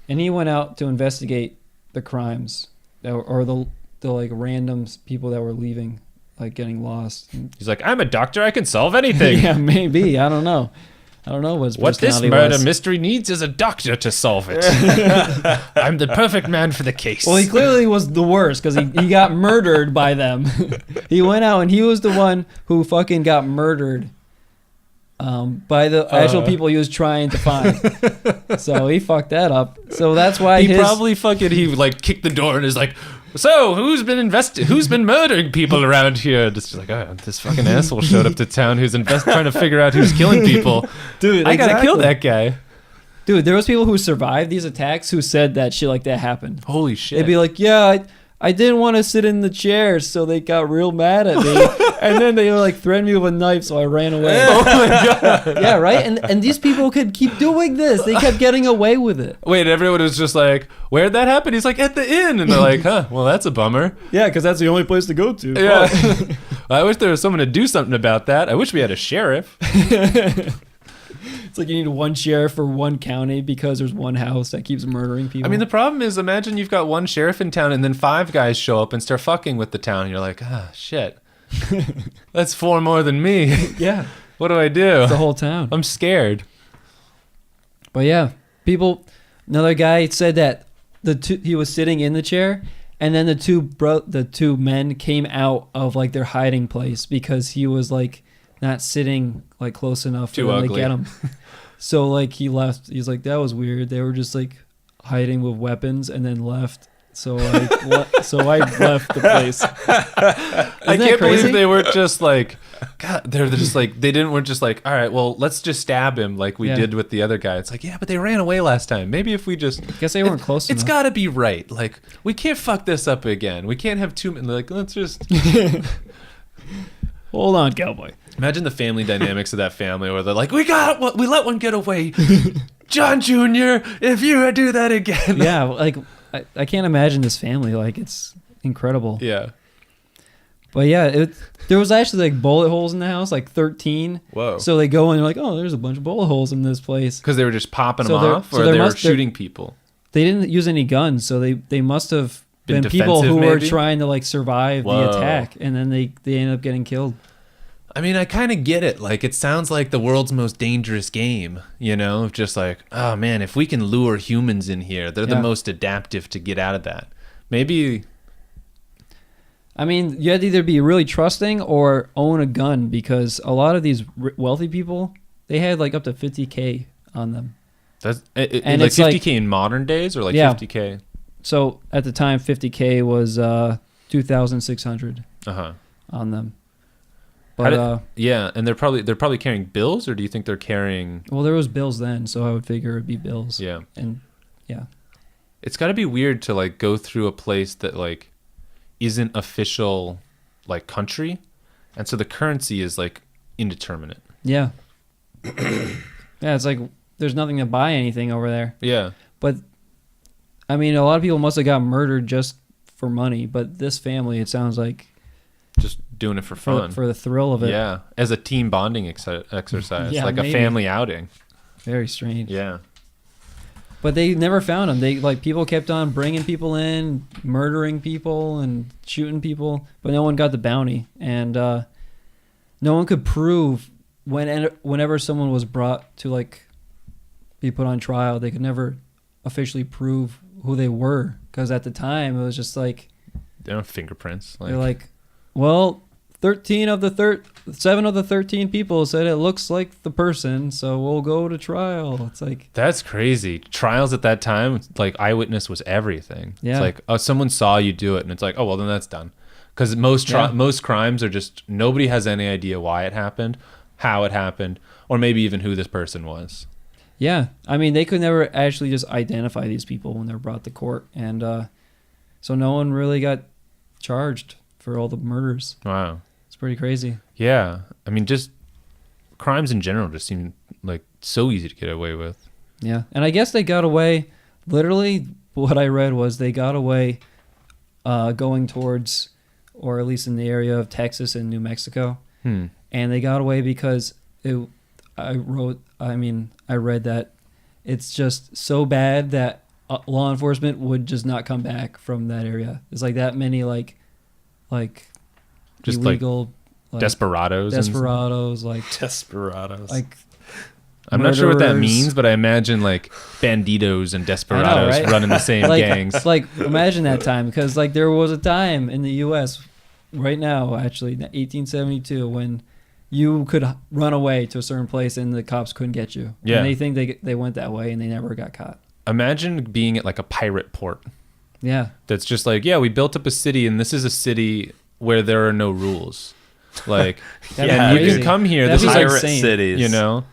And he went out to investigate the crimes or the like random people that were leaving, like getting lost. He's like, I'm a doctor, I can solve anything. Yeah, maybe. I don't know. I don't know what his What this personality murder was. mystery needs is a doctor to solve it. I'm the perfect man for the case. Well, he clearly was the worst because he got murdered by them. He went out and he was the one who fucking got murdered by the actual people he was trying to find. So he fucked that up. So that's why he probably he like kicked the door and is like, so who's been murdering people around here? Just like, oh, this fucking asshole showed up to town who's trying to figure out who's killing people. Dude, I gotta kill exactly. that guy. Dude, there was people who survived these attacks who said that shit like that happened. Holy shit. They'd be like, yeah, I didn't want to sit in the chair, so they got real mad at me. And then they like threatened me with a knife, so I ran away. oh my god. Yeah, right? And these people could keep doing this. They kept getting away with it. Wait, everyone was just like, where'd that happen? He's like, at the inn. And they're like, huh, well, that's a bummer. Yeah, because that's the only place to go to. Yeah. I wish there was someone to do something about that. I wish we had a sheriff. It's like you need one sheriff for one county because there's one house that keeps murdering people. I mean, the problem is, imagine you've got one sheriff in town and then 5 guys show up and start fucking with the town. And you're like, ah, shit. That's 4 more than me. yeah, What do I do? the whole town. I'm scared. But yeah, another guy said that he was sitting in the chair, and then the two men came out of like their hiding place because he was like not sitting like close enough for Too them to ugly. get him. So like he left. He's like, that was weird. They were just like hiding with weapons and then left. So I left the place. I can't believe they weren't just like, God, they're just like, weren't just like, all right, well, let's just stab him like we Yeah. did with the other guy. It's like, yeah, but they ran away last time. Maybe if we just, Guess they weren't close it's enough. got to be right. Like, we can't fuck this up again. We can't have 2 men. Like, let's just. Hold on, cowboy. Imagine the family dynamics of that family where they're like, we let one get away. John Jr., if you do that again. Yeah, like I can't imagine this family. Like it's incredible. Yeah. But yeah, there was actually like bullet holes in the house, like 13. Whoa. So they go in and they're like, oh, there's a bunch of bullet holes in this place. Because they were just popping So them there- off, so or there they were must- there- shooting people. They didn't use any guns, so they must have Been been people defensive, who were maybe? trying to like survive Whoa. the attack, and then they ended up getting killed. I mean, I kind of get it. Like, it sounds like the world's most dangerous game, you know? Just like, oh man, if we can lure humans in here, they're the Yeah. most adaptive to get out of that. Maybe, I mean, you had to either be really trusting or own a gun because a lot of these wealthy people, they had like up to 50K on them. that's And like it's like- 50K in modern days or like Yeah. 50K? So at the time, 50K was 2,600 Uh-huh. on them. How But did- Yeah, and they're probably carrying bills, or do you think they're carrying well, there was bills then, so I would figure it'd be bills. Yeah. And yeah, It's got to be weird to like go through a place that like isn't official like country, and so the currency is like indeterminate. yeah, yeah. It's like there's nothing to buy anything over there. Yeah. But I mean, a lot of people must have got murdered just for money. But this family, it sounds like Just doing it for fun. for the thrill of it. Yeah, as a team bonding exercise, Yeah, like maybe. a family outing. Very strange. Yeah. But they never found him. They like people kept on bringing people in, murdering people and shooting people, but no one got the bounty, and no one could prove whenever someone was brought to like be put on trial, they could never officially prove who they were because at the time it was just like They don't have fingerprints. they're like, well, 7 of the 13 people said it looks like the person, so we'll go to trial. It's like, that's crazy. Trials at that time, like eyewitness was everything. Yeah. It's like, oh, someone saw you do it, and it's like, oh, well, then that's done. Because most crimes are just nobody has any idea why it happened, how it happened, or maybe even who this person was. yeah. I mean, they could never actually just identify these people when they're brought to court, and so no one really got charged for all the murders. Wow. It's pretty crazy. Yeah. I mean, just crimes in general just seem like so easy to get away with. Yeah, and I guess they got away. Literally, what I read was they got away going towards, or at least in the area of Texas and New Mexico, and they got away because I read that it's just so bad that law enforcement would just not come back from that area. It's like that many like Just illegal Desperados. desperados, like Desperados. I'm not sure what that murderers. means, but I imagine like banditos and desperados right? running the same like, gangs. Like imagine that time, because like there was a time in the U.S. right now, actually, 1872, when you could run away to a certain place and the cops couldn't get you. Yeah. And they think they went that way and they never got caught. Imagine being at like a pirate port Yeah. that's just like, yeah, we built up a city, and this is a city where there are no rules. Like, That'd and be you crazy. can come here. That'd This is be like, pirate insane. cities. you know,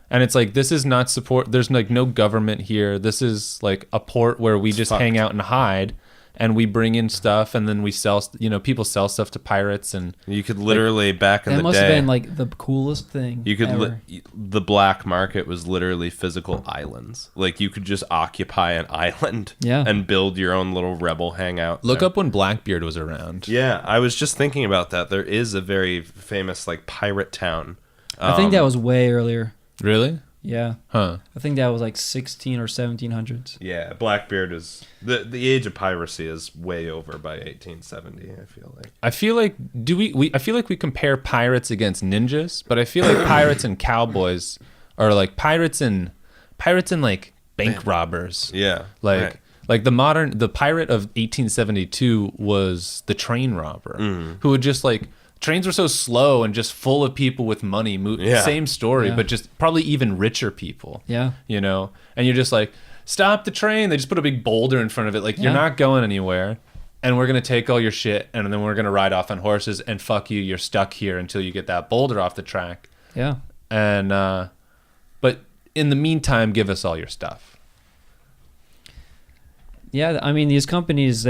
and it's like, this is not support. There's like no government here. This is like a port where we just fucked. hang out and hide, and we bring in stuff, and then we sell. People sell stuff to pirates, and You could literally back in That the must day. have been like the coolest thing. You could ever. the black market was literally physical islands. Like you could just occupy an island Yeah. and build your own little rebel hangout. look there. up when Blackbeard was around. Yeah, I was just thinking about that. There is a very famous like pirate town. I think that was way earlier. Really? Yeah. Huh. I think that was like 16 or 1700s. Yeah, Blackbeard is the age of piracy is way over by 1870. I feel like. I feel like I feel like we compare pirates against ninjas, but I feel like pirates and cowboys are like pirates and like bank robbers. Yeah, Like right. like the pirate of 1872 was the train robber who would just like, trains were so slow and just full of people with money. Yeah. Same story, Yeah. but just probably even richer people. Yeah. And you're just like, stop the train. They just put a big boulder in front of it. Like, you're Yeah. not going anywhere. And we're going to take all your shit, and then we're going to ride off on horses, and fuck you, you're stuck here until you get that boulder off the track. Yeah. And, but in the meantime, give us all your stuff. Yeah. I mean, these companies,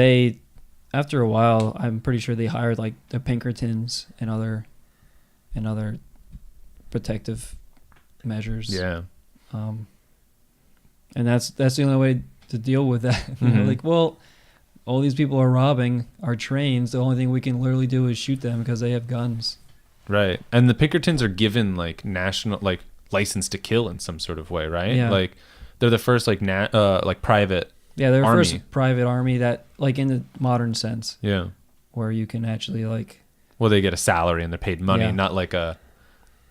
after a while, I'm pretty sure they hired like the Pinkertons and other protective measures. Yeah. And that's the only way to deal with that. Mhm. Like, well, all these people are robbing our trains. The only thing we can literally do is shoot them because they have guns. Right. And the Pinkertons are given like national, like license to kill in some sort of way, right? Yeah. Like they're the first like private. Yeah, they're the Army. first private army that, like, in the modern sense, Yeah. where you can actually like. Well, they get a salary and they're paid money, Yeah. not like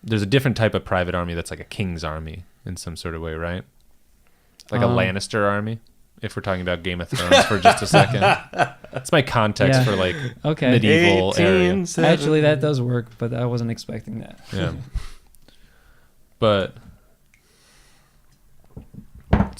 there's a different type of private army that's like a king's army in some sort of way, right? Like a Lannister army, if we're talking about Game of Thrones for just a second. That's my context Yeah. for like Okay. medieval area. Actually, that does work, but I wasn't expecting that. Yeah. But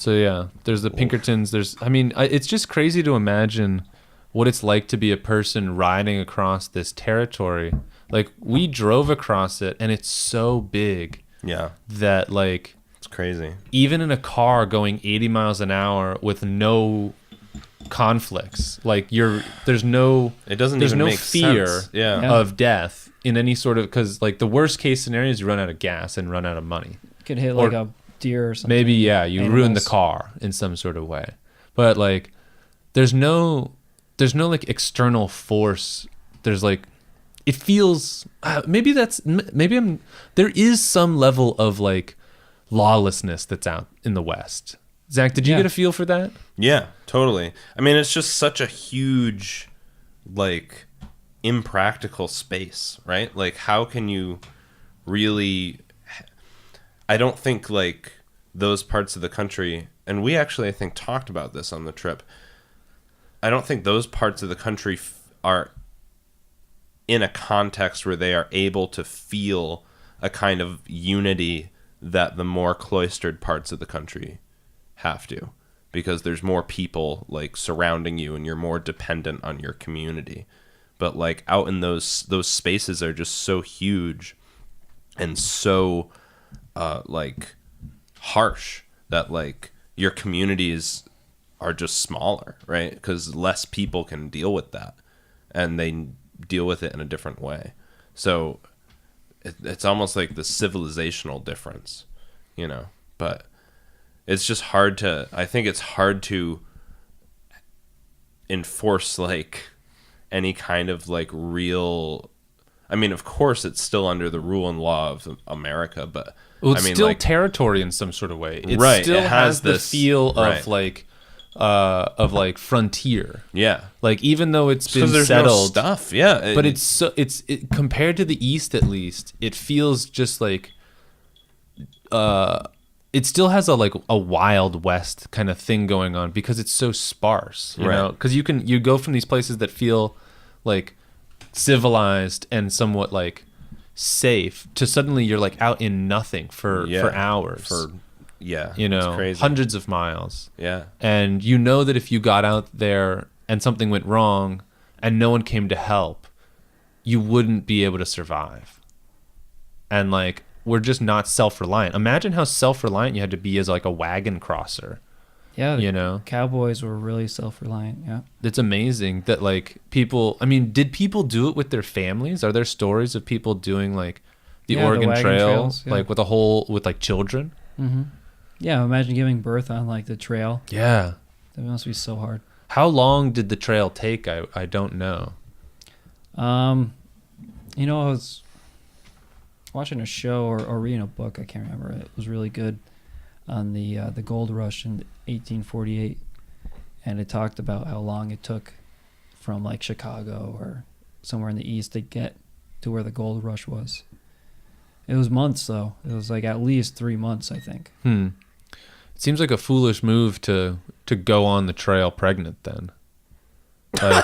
So yeah, there's the Pinkertons. It's just crazy to imagine what it's like to be a person riding across this territory. Like, we drove across it, and it's so big Yeah, that, like, it's crazy. even in a car going 80 miles an hour with no conflicts, like, there's no It doesn't there's even no make fear sense. Yeah. Yeah. of death in any sort of, because, like, the worst case scenario is you run out of gas and run out of money. Could hit Or like a deer or something. Maybe, yeah, you ruin the Animals. car in some sort of way. But, like, there's no like external force. There's like, it feels there is some level of like lawlessness that's out in the West. Zach, did you Yeah. get a feel for that? Yeah, totally. I mean, it's just such a huge, like, impractical space, right? Like, how can you really... I don't think, like, those parts of the country... And we actually, I think, talked about this on the trip. I don't think those parts of the country are in a context where they are able to feel a kind of unity that the more cloistered parts of the country have to, because there's more people like surrounding you and you're more dependent on your community. But like out in those spaces are just so huge and so like harsh that like your communities are just smaller, right? Because less people can deal with that, and they deal with it in a different way. So it's almost like the civilizational difference, you know. But it's just hard to... I think it's hard to enforce like any kind of like real... I mean, of course, it's still under the rule and law of America, but Well, it's I mean, still like, territory in some sort of way. It Right, still it has the this- feel right. of like frontier. yeah, Like, even though it's been because there's settled, no stuff. Yeah, but it's compared to the East, at least, it feels just like it still has a Wild West kind of thing going on because it's so sparse, you Right. know? Because you go from these places that feel like civilized and somewhat like safe to suddenly you're like out in nothing for hours, yeah, you know, it's crazy. hundreds of miles. Yeah, And you know that if you got out there and something went wrong and no one came to help, you wouldn't be able to survive. And like, we're just not self-reliant. Imagine how self-reliant you had to be as like a wagon crosser, Yeah, you know? cowboys were really self-reliant. Yeah. It's amazing that like people, I mean, did people do it with their families? Are there stories of people doing like the Yeah, the Oregon wagon Trail, trails, yeah. like with like children? Mm-hmm. Yeah, imagine giving birth on like the trail. Yeah. That must be so hard. How long did the trail take? I don't know. You know, I was watching a show or reading a book. I can't remember. It was really good on the gold rush in 1848, and it talked about how long it took from like Chicago or somewhere in the east to get to where the gold rush was. It was months though. It was like at least 3 months, I think. It seems like a foolish move to go on the trail pregnant then. Like,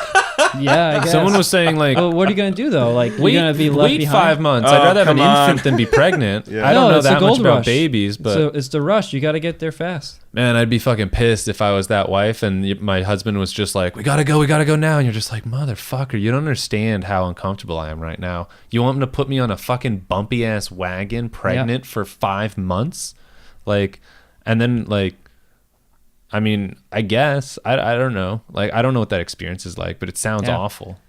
Yeah, I guess. someone was saying like, Well, what are you gonna do though? Like, you're gonna be left wait behind. 5 months. Oh, I'd rather have an come on. infant than be pregnant. Yeah. I don't No, know it's the that much gold about rush. babies, but So it's the rush. You got to get there fast. man, I'd be fucking pissed if I was that wife and my husband was just like, we gotta go now. And you're just like, motherfucker, you don't understand how uncomfortable I am right now. You want him to put me on a fucking bumpy ass wagon pregnant for 5 months? Like, and then like, I mean, I guess, I don't know. Like, I don't know what that experience is like, but it sounds Yeah. awful.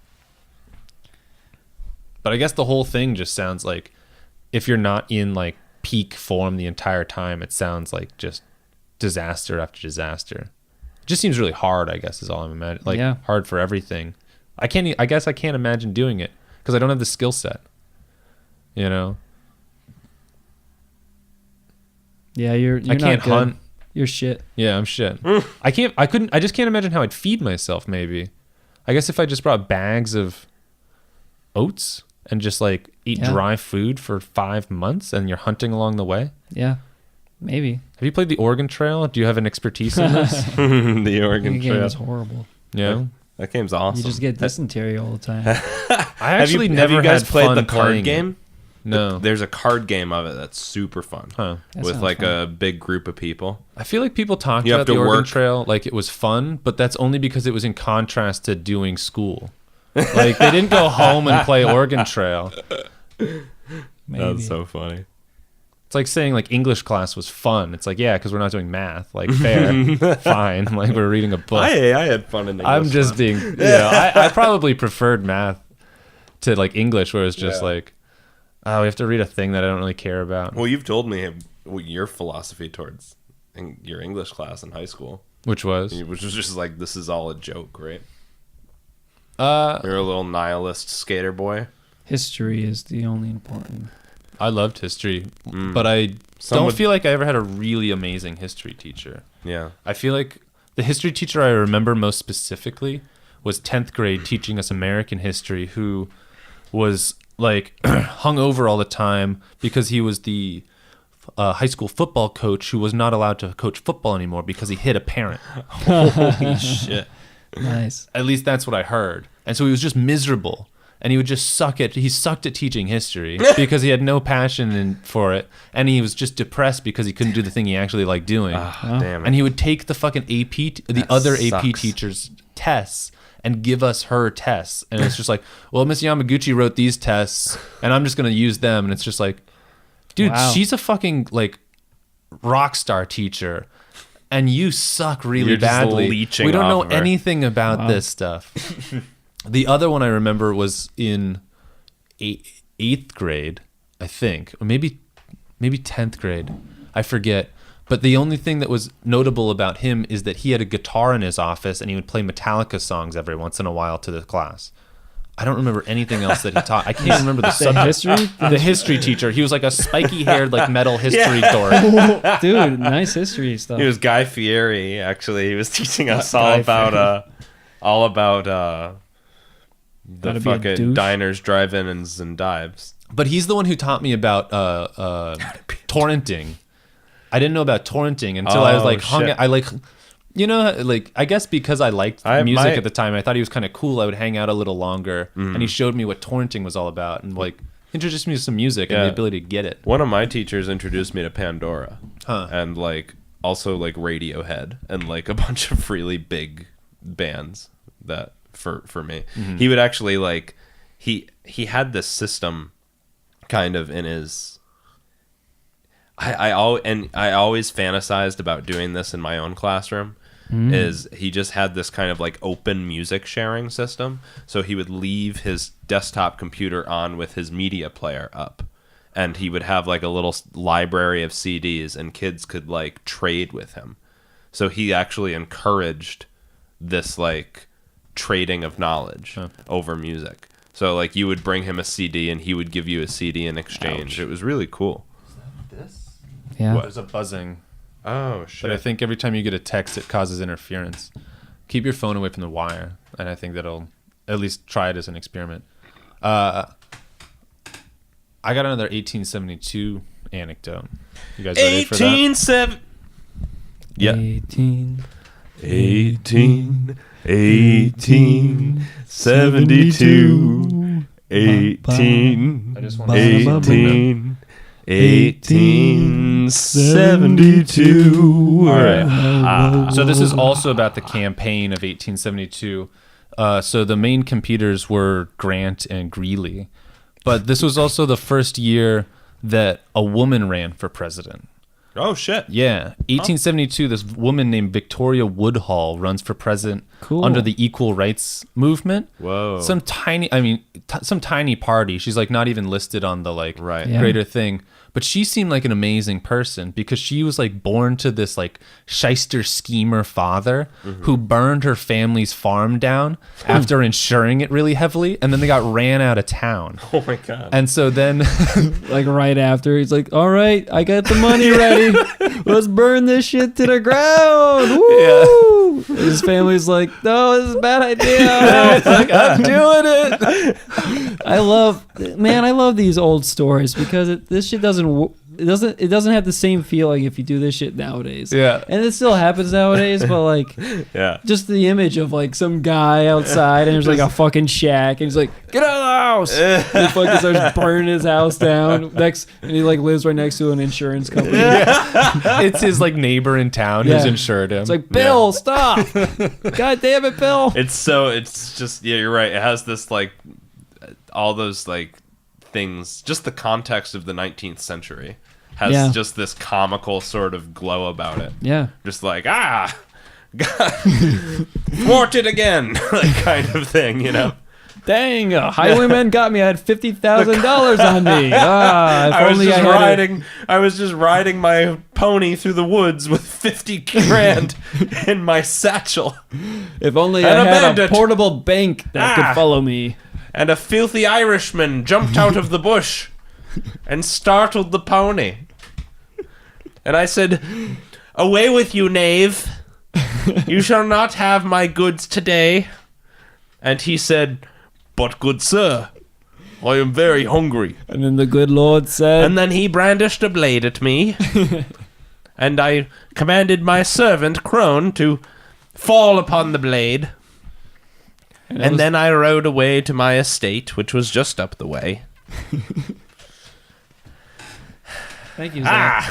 But I guess the whole thing just sounds like, if you're not in like peak form the entire time, it sounds like just disaster after disaster. It just seems really hard, I guess, is all I'm imagining. Like, Yeah. hard for everything. I guess I can't imagine doing it because I don't have the skill set. You know? Yeah, you're I can't not good. hunt. You're shit. Yeah, I'm shit. I just can't imagine how I'd feed myself, maybe. I guess if I just brought bags of oats and just like eat Yeah. dry food for 5 months and you're hunting along the way. Yeah, maybe. Have you played the Oregon Trail? Do you have an expertise in this? the The Oregon game Trail. is horrible. Yeah. That game's awesome. You just get dysentery all the time. I actually have never you guys had played fun the card playing it. game? No. There's a card game of it that's super fun. Huh. That With sounds like fun. a big group of people. I feel like people talked You have about the to Oregon work. Trail like it was fun, but that's only because it was in contrast to doing school. Like they didn't go home and play Oregon Trail. Maybe. funny. It's like saying like English class was fun. It's like, yeah, because we're not doing math. Like fair, fine. Like we're reading a book. I had fun in English. I'm just being, I probably preferred math to like English, where it's just Yeah. like, oh, we have to read a thing that I don't really care about. Well, you've told me what your philosophy towards your English class in high school, Which was, which was just like, this is all a joke, right? uh, You're a little nihilist skater boy. History is the only important. I loved history, but I Some don't would- feel like I ever had a really amazing history teacher. Yeah. I feel like the history teacher I remember most specifically was 10th grade teaching us American history, who was like hung over all the time because he was the high school football coach who was not allowed to coach football anymore because he hit a parent. Holy shit. Nice. At least that's what I heard. And so he was just miserable. And he would just he sucked at teaching history because he had no passion for it. And he was just depressed because he couldn't do the thing he actually liked doing. Damn it. And he would take the fucking the other AP sucks. teacher's tests and give us her tests. And it's just like, well, Miss Yamaguchi wrote these tests and I'm just going to use them. And it's just like, dude, Wow. she's a fucking like rock star teacher. And you suck really You're just badly. leeching We don't off know of her. anything about Wow. this stuff. The other one I remember was in eighth grade, I think, or maybe 10th grade. I forget. But the only thing that was notable about him is that he had a guitar in his office and he would play Metallica songs every once in a while to the class. I don't remember anything else that he taught. I can't remember the The subject. history? The history teacher. He was like a spiky-haired, like metal history dork. Dude, nice history stuff. He was Guy Fieri, actually. He was teaching us Guy all about the How to be a fucking douche. diners, drive-ins, and dives. But he's the one who taught me about torrenting. I didn't know about torrenting until I was Oh, like hung. shit. I like, you know, like I guess because I liked music at the time, I thought he was kind of cool. I would hang out a little longer, and he showed me what torrenting was all about, and like introduced me to some music and Yeah. the ability to get it. One of my teachers introduced me to Pandora, Huh. and like also like Radiohead and like a bunch of really big bands that for me. He would actually like he had this system kind of in his. I always fantasized about doing this in my own classroom. Is he just had this kind of like open music sharing system, so he would leave his desktop computer on with his media player up, and he would have like a little library of CDs, and kids could like trade with him. So he actually encouraged this like trading of knowledge over music. So like you would bring him a CD and he would give you a CD in exchange. It was really cool. Yeah. There's a buzzing, Oh but shit. I think every time you get a text, it causes interference. Keep your phone away from the wire, and I think that'll at least try it as an experiment. I got another 1872 anecdote. You guys ready for that? 1870. Yeah. 18. 1872. 18. I just want 1872. All right. So this is also about the campaign of 1872. So the main competitors were Grant and Greeley, but this was also the first year that a woman ran for president. Oh shit. Yeah, 1872. This woman named Victoria Woodhull runs for president Cool. under the Equal Rights Movement. Whoa. Some tiny party. She's like not even listed on the like Right. Yeah. greater thing. But she seemed like an amazing person because she was like born to this like shyster schemer father who burned her family's farm down after insuring it really heavily, and then they got ran out of town. Oh my god. And so then Like right after, he's like, all right, I got the money ready. Let's burn this shit to the ground. Woo! His family's like, no, this is a bad idea. it's like, I'm doing it. I love these old stories because this shit doesn't it doesn't have the same feeling if you do this shit nowadays. Yeah. And it still happens nowadays, but like Yeah. just the image of like some guy outside and there's like a fucking shack and he's like, get out of the house. And he fucking starts burning his house down and he like lives right next to an insurance company. It's his like neighbor in town who's Yeah. insured him. It's like, Bill, stop. God damn it, Bill. It's just, yeah, you're right. It has this like all those like things, just the context of the 19th century has Yeah. just this comical sort of glow about it. Yeah. Just like, thwarted again, like kind of thing, you know? Dang, a highwayman got me. I had $50,000 on me. Ah, if I was only just I had a- I was just riding my pony through the woods with 50 grand in my satchel If only And I a had bandit. a portable bank that could follow me. and a filthy Irishman jumped out of the bush and startled the pony. And I said, away with you, knave. You shall not have my goods today. And he said, but good sir, I am very hungry. And then the good Lord said, And then he brandished a blade at me. And I commanded my servant, Crone, to fall upon the blade. And then I rode away to my estate, which was just up the way. thank you, Zach.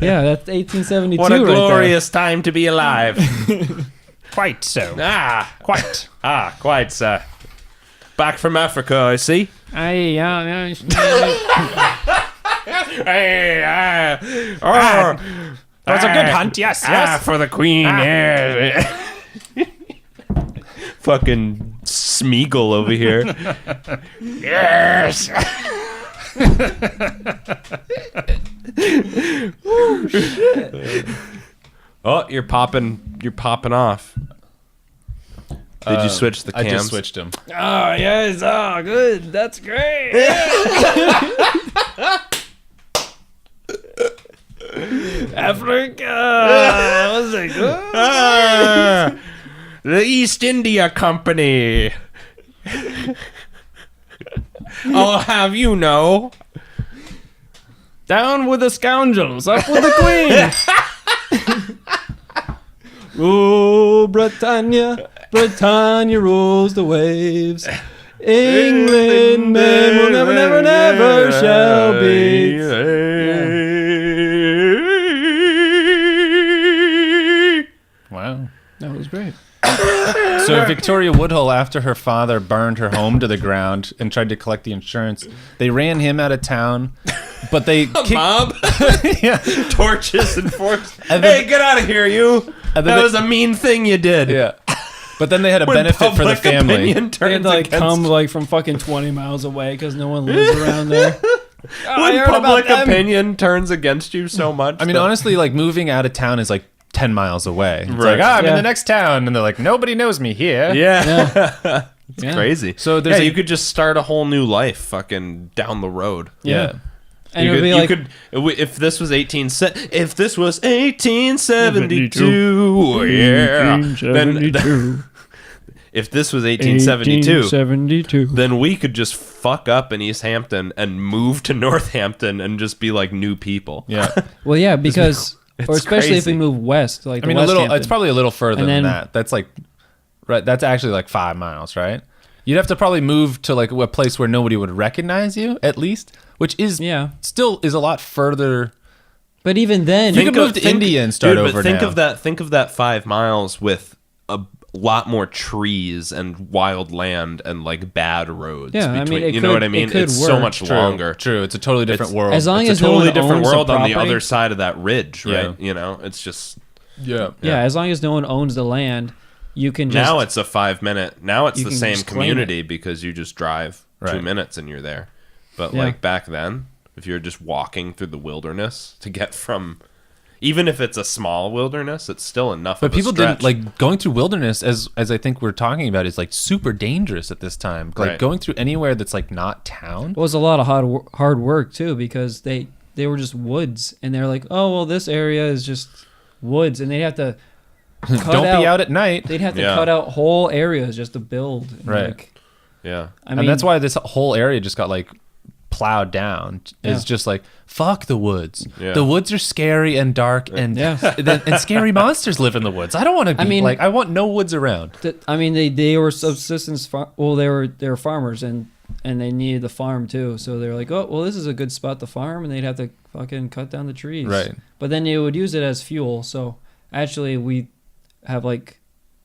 Yeah, that's 1872 What a right there. glorious time to be alive. quite so. Quite, sir. Back from Africa, I see. Hey, That was a good hunt, yes, for the queen, yes. Fucking Smeagol over here. Yes. Oh, you're popping off. Did you switch the I cams? just switched him. Oh, yes. Oh, good. That's great. Africa. Was it good? The East India Company. I'll have you know. Down with the scoundrels, up with the queen. Oh, Britannia, Britannia rules the waves. England, men will never, never, never shall be. Wow. That was great. So Victoria Woodhull, after her father burned her home to the ground and tried to collect the insurance, they ran him out of town, but they kicked, Mob, yeah, torches and forks. And Hey, then- get out of here, you! and then That they- was a mean thing you did. yeah. But then they had a When benefit for the public family. opinion They had turns to like against come like from fucking 20 miles away because no one lives around there. when heard about public them. opinion turns against you so much. I mean, that- honestly, like moving out of town is like 10 miles away. It's Right. like, I'm in Yeah. the next town. And they're like, nobody knows me here. yeah. It's Yeah. crazy. So there's yeah, a- you could just start a whole new life fucking down the road. Yeah. And you it would could, be you like, could if this was 1872, yeah, then if this was 1872, 1872. then we could just fuck up in East Hampton and move to Northampton and just be like new people. Yeah. Well, yeah, because, or It's especially if crazy. we move west, like I mean, West a little. Hampton. It's probably a little further And than then- that. That's like, right. That's actually like 5 miles, right? You'd have to probably move to like a place where nobody would recognize you, at least, which is Yeah. still is a lot further. But even then, You could move to India and start dude, over but think now. of that. Think of that 5 miles with a lot more trees and wild land and like bad roads. Yeah, I between, mean, it you know could- what I mean? it could It's so work. much longer. True. It's a totally different world. as long It's as a no totally one different owns the world on the property- other side of that ridge, right? Yeah. You know, it's just yeah. Yeah, as long as no one owns the land, you can just. now it's a 5 minute. Now it's You the can same just claim community because you just drive 2 Right. minutes and you're there. But Yeah. like back then, if you're just walking through the wilderness to get from, even if it's a small wilderness, it's still enough. But of a people stretch. didn't like going through wilderness as I think we're talking about is like super dangerous at this time. Like Right. going through anywhere that's like not town. It was a lot of hard work too because they were just woods and they're like, oh well, this area is just woods, and they'd have to cut Don't be out at night. They'd have to Yeah. cut out whole areas just to build. And, Right. Like, Yeah. I mean, And that's why this whole area just got like plowed down is Yeah. just like, fuck the woods. Yeah. The woods are scary and dark, and Yeah. and scary monsters live in the woods. I don't want to be mean- like, I want no woods around. I mean, they were subsistence. Well, they were farmers, and they needed the farm too. So they're like, oh, well, this is a good spot to farm, and they'd have to fucking cut down the trees. Right. But then they would use it as fuel. So actually, we have like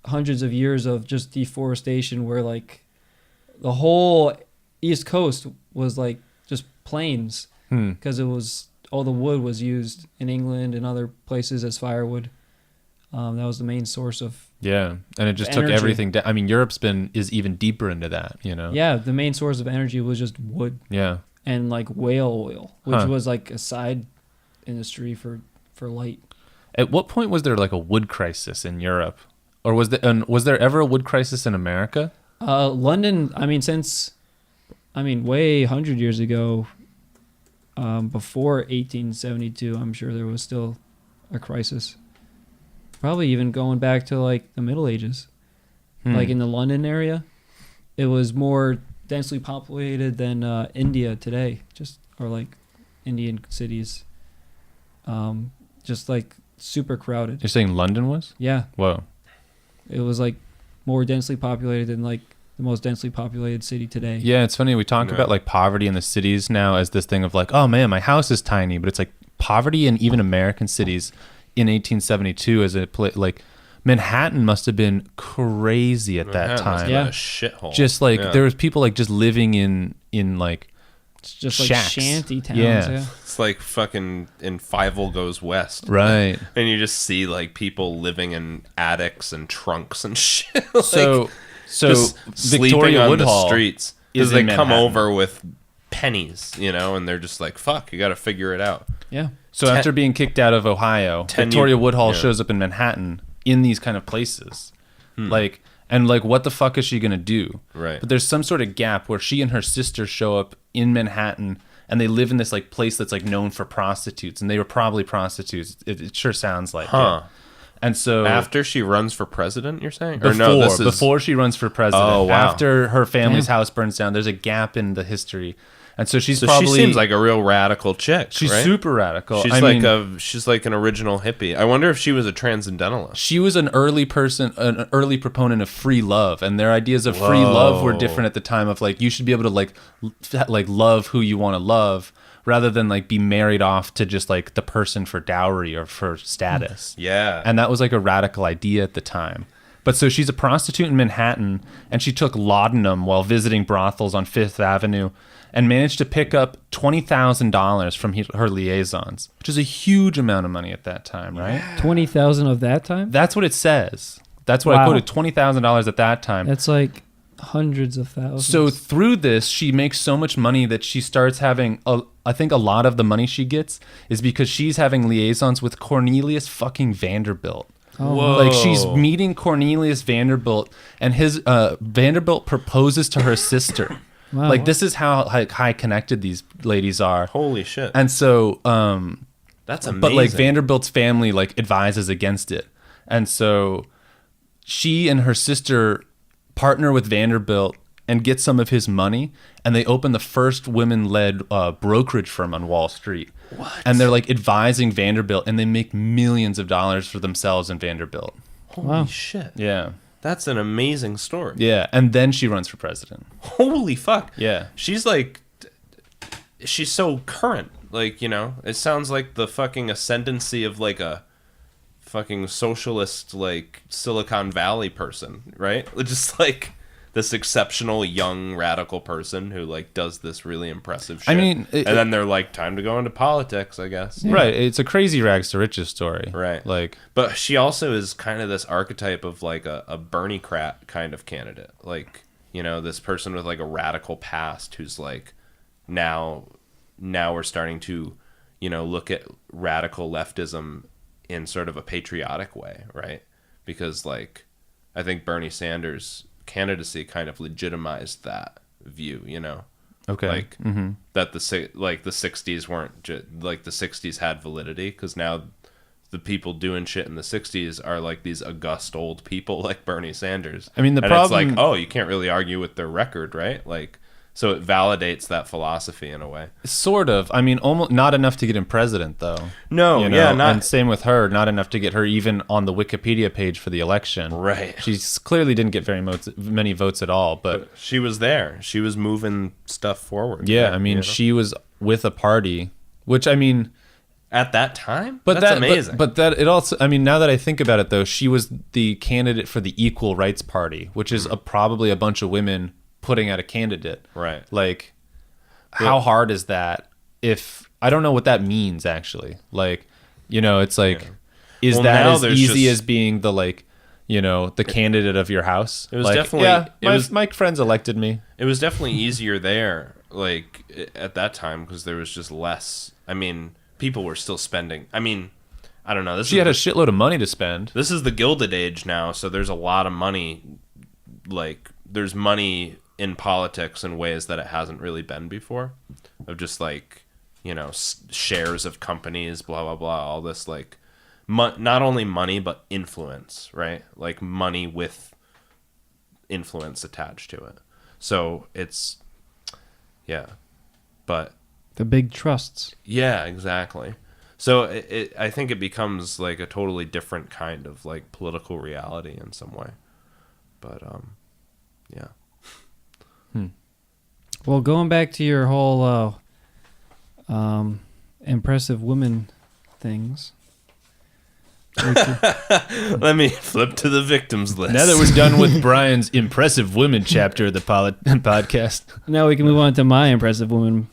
hundreds of years of just deforestation, where like the whole East Coast was like just plains because it was all the wood was used in England and other places as firewood. That was the main source of. Yeah, and it just took Energy. everything down. I mean, Europe's is even deeper into that, you know. Yeah, the main source of energy was just wood Yeah. and like whale oil, which Huh. was like a side industry for light. At what point was there like a wood crisis in Europe, or was there ever a wood crisis in America? London, way 100 years ago, before 1872, I'm sure there was still a crisis. Probably even going back to like the Middle Ages. Like in the London area, it was more densely populated than India today, or like Indian cities. Just like super crowded. You're saying London was? Yeah, Whoa. it was like more densely populated than like the most densely populated city today. Yeah, it's funny. We talk Yeah. about like poverty in the cities now as this thing of like, oh man, my house is tiny, but it's like poverty in even American cities in 1872 as like Manhattan must have been crazy at that Manhattan must time. have been Yeah. a shithole. Just like Yeah. there was people like just living in like It's just like shacks. shanty towns. Yeah. Yeah. It's like fucking in Fievel Goes West. right. And you just see like people living in attics and trunks and shit. Like, So just sleeping Victoria on Woodhall the streets is because they in come Manhattan. over with pennies, you know, and they're just like, "Fuck, you got to figure it out." Yeah. So after being kicked out of Ohio, 10 Victoria Woodhull yeah. shows up in Manhattan in these kind of places. Like, and like, what the fuck is she going to do? Right. But there's some sort of gap where she and her sister show up in Manhattan and they live in this like place that's like known for prostitutes. And they were probably prostitutes. It sure sounds like Huh. it. And so After she runs for president, you're saying? before, before she runs for president, Oh, wow. after her family's house burns down, there's a gap in the history. And so she's So probably, she seems like a real radical chick. she's right? super radical. She's I like mean, she's like an original hippie. I wonder if she was a transcendentalist. she was an early proponent of free love, and their ideas of free love were Whoa. different at the time. Of like, you should be able to like love who you want to love, rather than like be married off to just like the person for dowry or for status. Yeah. And that was like a radical idea at the time. But so she's a prostitute in Manhattan, and she took laudanum while visiting brothels on Fifth Avenue, and managed to pick up $20,000 from her liaisons, which is a huge amount of money at that time, right? 20,000 of that time? That's what it says. That's what I Wow. quoted, $20,000 at that time. That's like hundreds of thousands. So through this, she makes so much money that she starts having, I think a lot of the money she gets is because she's having liaisons with Cornelius fucking Vanderbilt. Whoa. Like she's meeting Cornelius Vanderbilt, and his Vanderbilt proposes to her sister. Wow. Like this is how like high connected these ladies are. Holy shit. And so, That's amazing. but like Vanderbilt's family like advises against it, and so she and her sister partner with Vanderbilt and get some of his money, and they open the first women-led brokerage firm on Wall Street. What? And they're like advising Vanderbilt, and they make millions of dollars for themselves and Vanderbilt. Holy Wow. shit. Yeah, That's an amazing story. yeah, and then she runs for president. Holy fuck. Yeah. She's like, she's so current. Like, you know, it sounds like the fucking ascendancy of like a fucking socialist, like Silicon Valley person, right? Just like this exceptional young radical person who like does this really impressive shit. I mean, and then they're like, time to go into politics, I guess. Right, it's a crazy rags to riches story. Right. Like, But she also is kind of this archetype of like a Bernie Crat kind of candidate. Like, you know, this person with like a radical past who's like now we're starting to, you know, look at radical leftism in sort of a patriotic way, right? Because like I think Bernie Sanders' candidacy kind of legitimized that view, you know. okay, Like that the 60s weren't like the 60s had validity, because now the people doing shit in the 60s are like these august old people like Bernie Sanders. I mean, the and problem- it's like, oh, you can't really argue with their record, right? Like So it validates that philosophy in a way. Sort of. I mean, almost not enough to get him president, though. No, You know? yeah, not And same with her. Not enough to get her even on the Wikipedia page for the election. right. She clearly didn't get many votes at all. But She was there. She was moving stuff forward. yeah, I mean, you know? she was with a party, which I mean, at that time, but that's amazing. But that it also. I mean, now that I think about it, though, she was the candidate for the Equal Rights Party, which is probably a bunch of women putting out a candidate. right. Like, how hard is that? If I don't know what that means actually. Like, you know, it's like, is Well, that now as there's easy just- as being the like, you know, the candidate of your house? It was Like, definitely- yeah. it was- My friends elected me. It was definitely easier there, like at that time, because there was just less. I mean, people were still spending. I mean, I don't know. She had a shitload of money to spend. This is the Gilded Age now, so there's a lot of money. Like, there's money in politics in ways that it hasn't really been before. Of just like, you know, shares of companies, blah blah blah. All this like, not only money but influence, right? Like money with influence attached to it. So it's, yeah, but The big trusts. yeah, exactly. So I think it becomes like a totally different kind of like political reality in some way. But yeah. Well, going back to your whole impressive women things. Let me flip to the victims list. Now that we're done with Brian's impressive women chapter of the podcast. Now we can move on to my impressive woman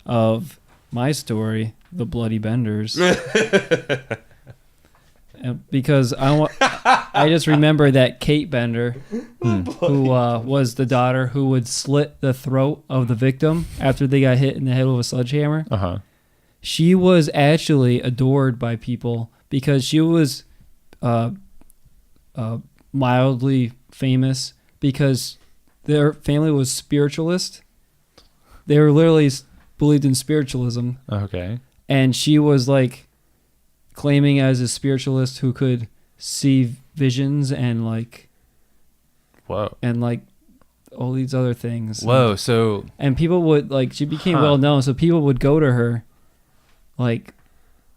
of my story, the Bloody Benders. Because I just remember that Kate Bender, who was the daughter who would slit the throat of the victim after they got hit in the head with a sledgehammer. Uh-huh. She was actually adored by people because she was mildly famous because their family was spiritualist. They were literally believed in spiritualism. Okay. And she was like claiming as a spiritualist who could see visions and like Whoa. all these other things. Whoa. So And people would like, she became Huh. well known, so people would go to her like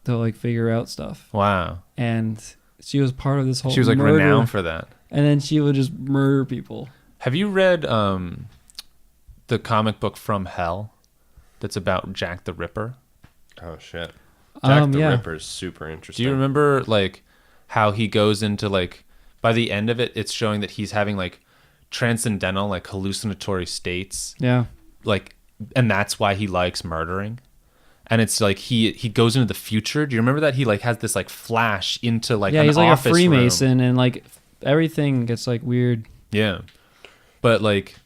to like figure out stuff. wow. And she was part of this whole She was like murder. renowned for that. And then she would just murder people. Have you read the comic book From Hell that's about Jack the Ripper? Oh shit. Jack the Yeah. Ripper is super Do interesting. you remember like how he goes into like by the end of it it's showing that he's having like transcendental like hallucinatory states Yeah. like and that's why he likes murdering. And it's like he goes into the future. Do you remember that he like has this like flash into like Yeah, an he's like a office room? Freemason and like everything gets like weird. Yeah. But like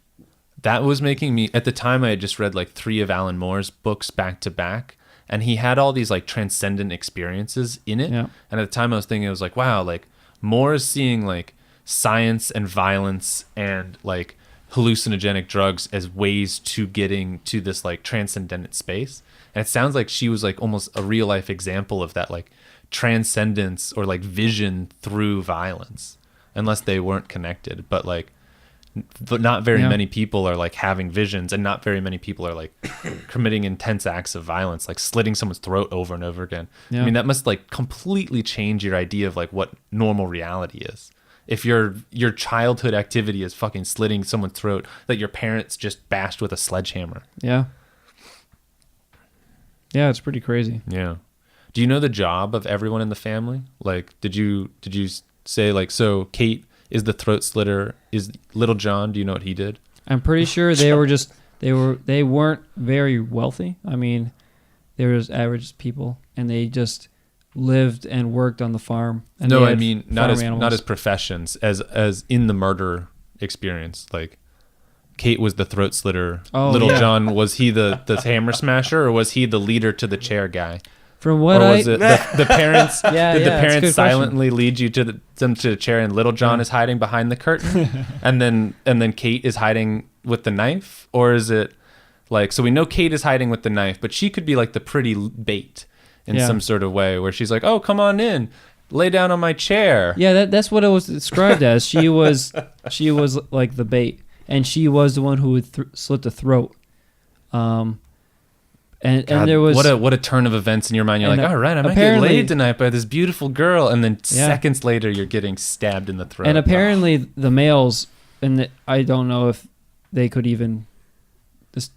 that was making me at the time I had just read like 3 of Alan Moore's books back to back and he had all these like transcendent experiences in it. Yeah. And at the time I was thinking, I was like, wow, like Moore is seeing like science and violence and like hallucinogenic drugs as ways to getting to this like transcendent space. And it sounds like she was like almost a real life example of that like transcendence or like vision through violence, unless they weren't connected. But like, but not very Yeah. many people are like having visions, and not very many people are like committing intense acts of violence, like slitting someone's throat over and over again. Yeah. I mean, that must like completely change your idea of like what normal reality is. If your childhood activity is fucking slitting someone's throat that your parents just bashed with a sledgehammer. Yeah. Yeah, it's pretty crazy. Yeah. Do you know the job of everyone in the family? Like, did you say like, so Kate is the throat slitter? Is Little John? Do you know what he did? I'm pretty sure they weren't very wealthy. I mean, they were just average people, and they just lived and worked on the farm. And No, they I had mean not farm as animals. not as professions as in the murder experience. Like, Kate was the throat slitter. Oh, Little yeah. John, was he the hammer smasher, or was he the leader to the chair guy? From what Or was it the parents? Yeah, did yeah, the that's a parents good question. silently lead you to them to the chair, and Little John is hiding behind the curtain, and then Kate is hiding with the knife, or is it like, so we know Kate is hiding with the knife, but she could be like the pretty bait in Yeah. some sort of way, where she's like, "Oh, come on in, lay down on my chair." Yeah, that's what it was described as. She was like the bait, and she was the one who would slit the throat. And God, there was what a turn of events in your mind. You're and like, all right, I might get apparently- laid tonight by this beautiful girl, and then Yeah. seconds later you're getting stabbed in the throat. and apparently the males, and I don't know if they could even just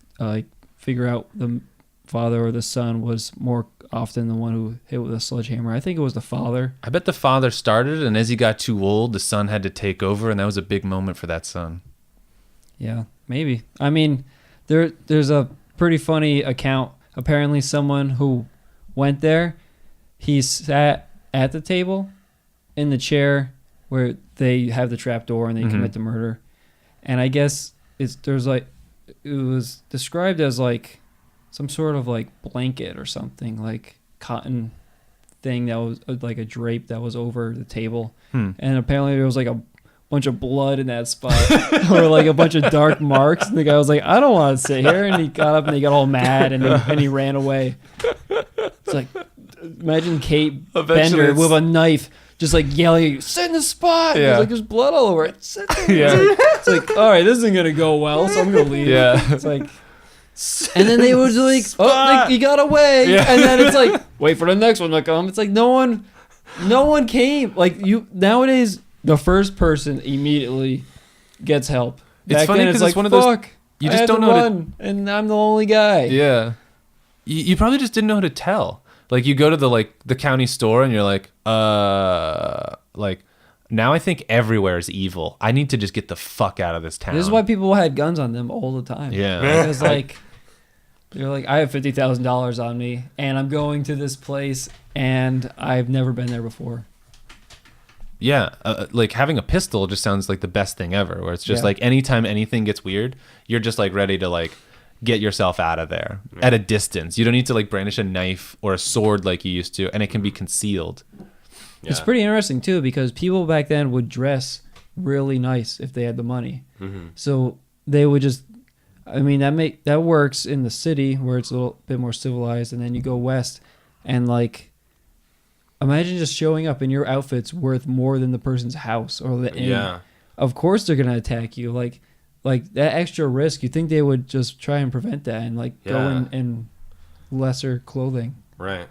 figure out the father or the son was more often the one who hit with a sledgehammer. I think it was the father. I bet the father started, and as he got too old, the son had to take over, and that was a big moment for that son. Yeah, maybe. I mean, there's a pretty funny account. Apparently, someone who went there, he sat at the table in the chair where they have the trap door and they commit the murder. And I guess it was described as like some sort of like blanket or something, like cotton thing that was like a drape that was over the table. And apparently there was like a bunch of blood in that spot or like a bunch of dark marks, and the guy was like, I don't want to sit here, and he got up and he got all mad and he ran away. It's like, imagine Kate Eventually Bender it's- with a knife just like yelling, sit in the spot. Yeah. It's like there's blood all over it. Sit there. Yeah. It's like, all right, this isn't gonna go well, so I'm gonna leave. Yeah. It's like, and then they would like, oh, like, he got away, Yeah. and then it's like, wait for the next one to come. It's like no one came. Like you nowadays, the first person immediately gets help. It's Back funny then, 'cause it's like, it's one of those- fuck, you I just had don't to know how to- run, and I'm the only guy. Yeah. You probably just didn't know how to tell. Like you go to the county store and you're like now I think everywhere is evil. I need to just get the fuck out of this town. This is why people had guns on them all the time. Yeah. Because like they're like, I have $50,000 on me, and I'm going to this place, and I've never been there before. Yeah, like having a pistol just sounds like the best thing ever. Where it's just Yeah. like anytime anything gets weird, you're just like ready to like get yourself out of there at a distance. You don't need to like brandish a knife or a sword like you used to, and it can be concealed. It's pretty interesting too, because people back then would dress really nice if they had the money. So they would just, I mean, that works in the city where it's a little bit more civilized, and then you go west, and like, imagine just showing up and your outfit's worth more than the person's house or the inn. Yeah. Of course they're gonna attack you. Like that extra risk. You think they would just try and prevent that and like go Yeah. in lesser clothing? Right.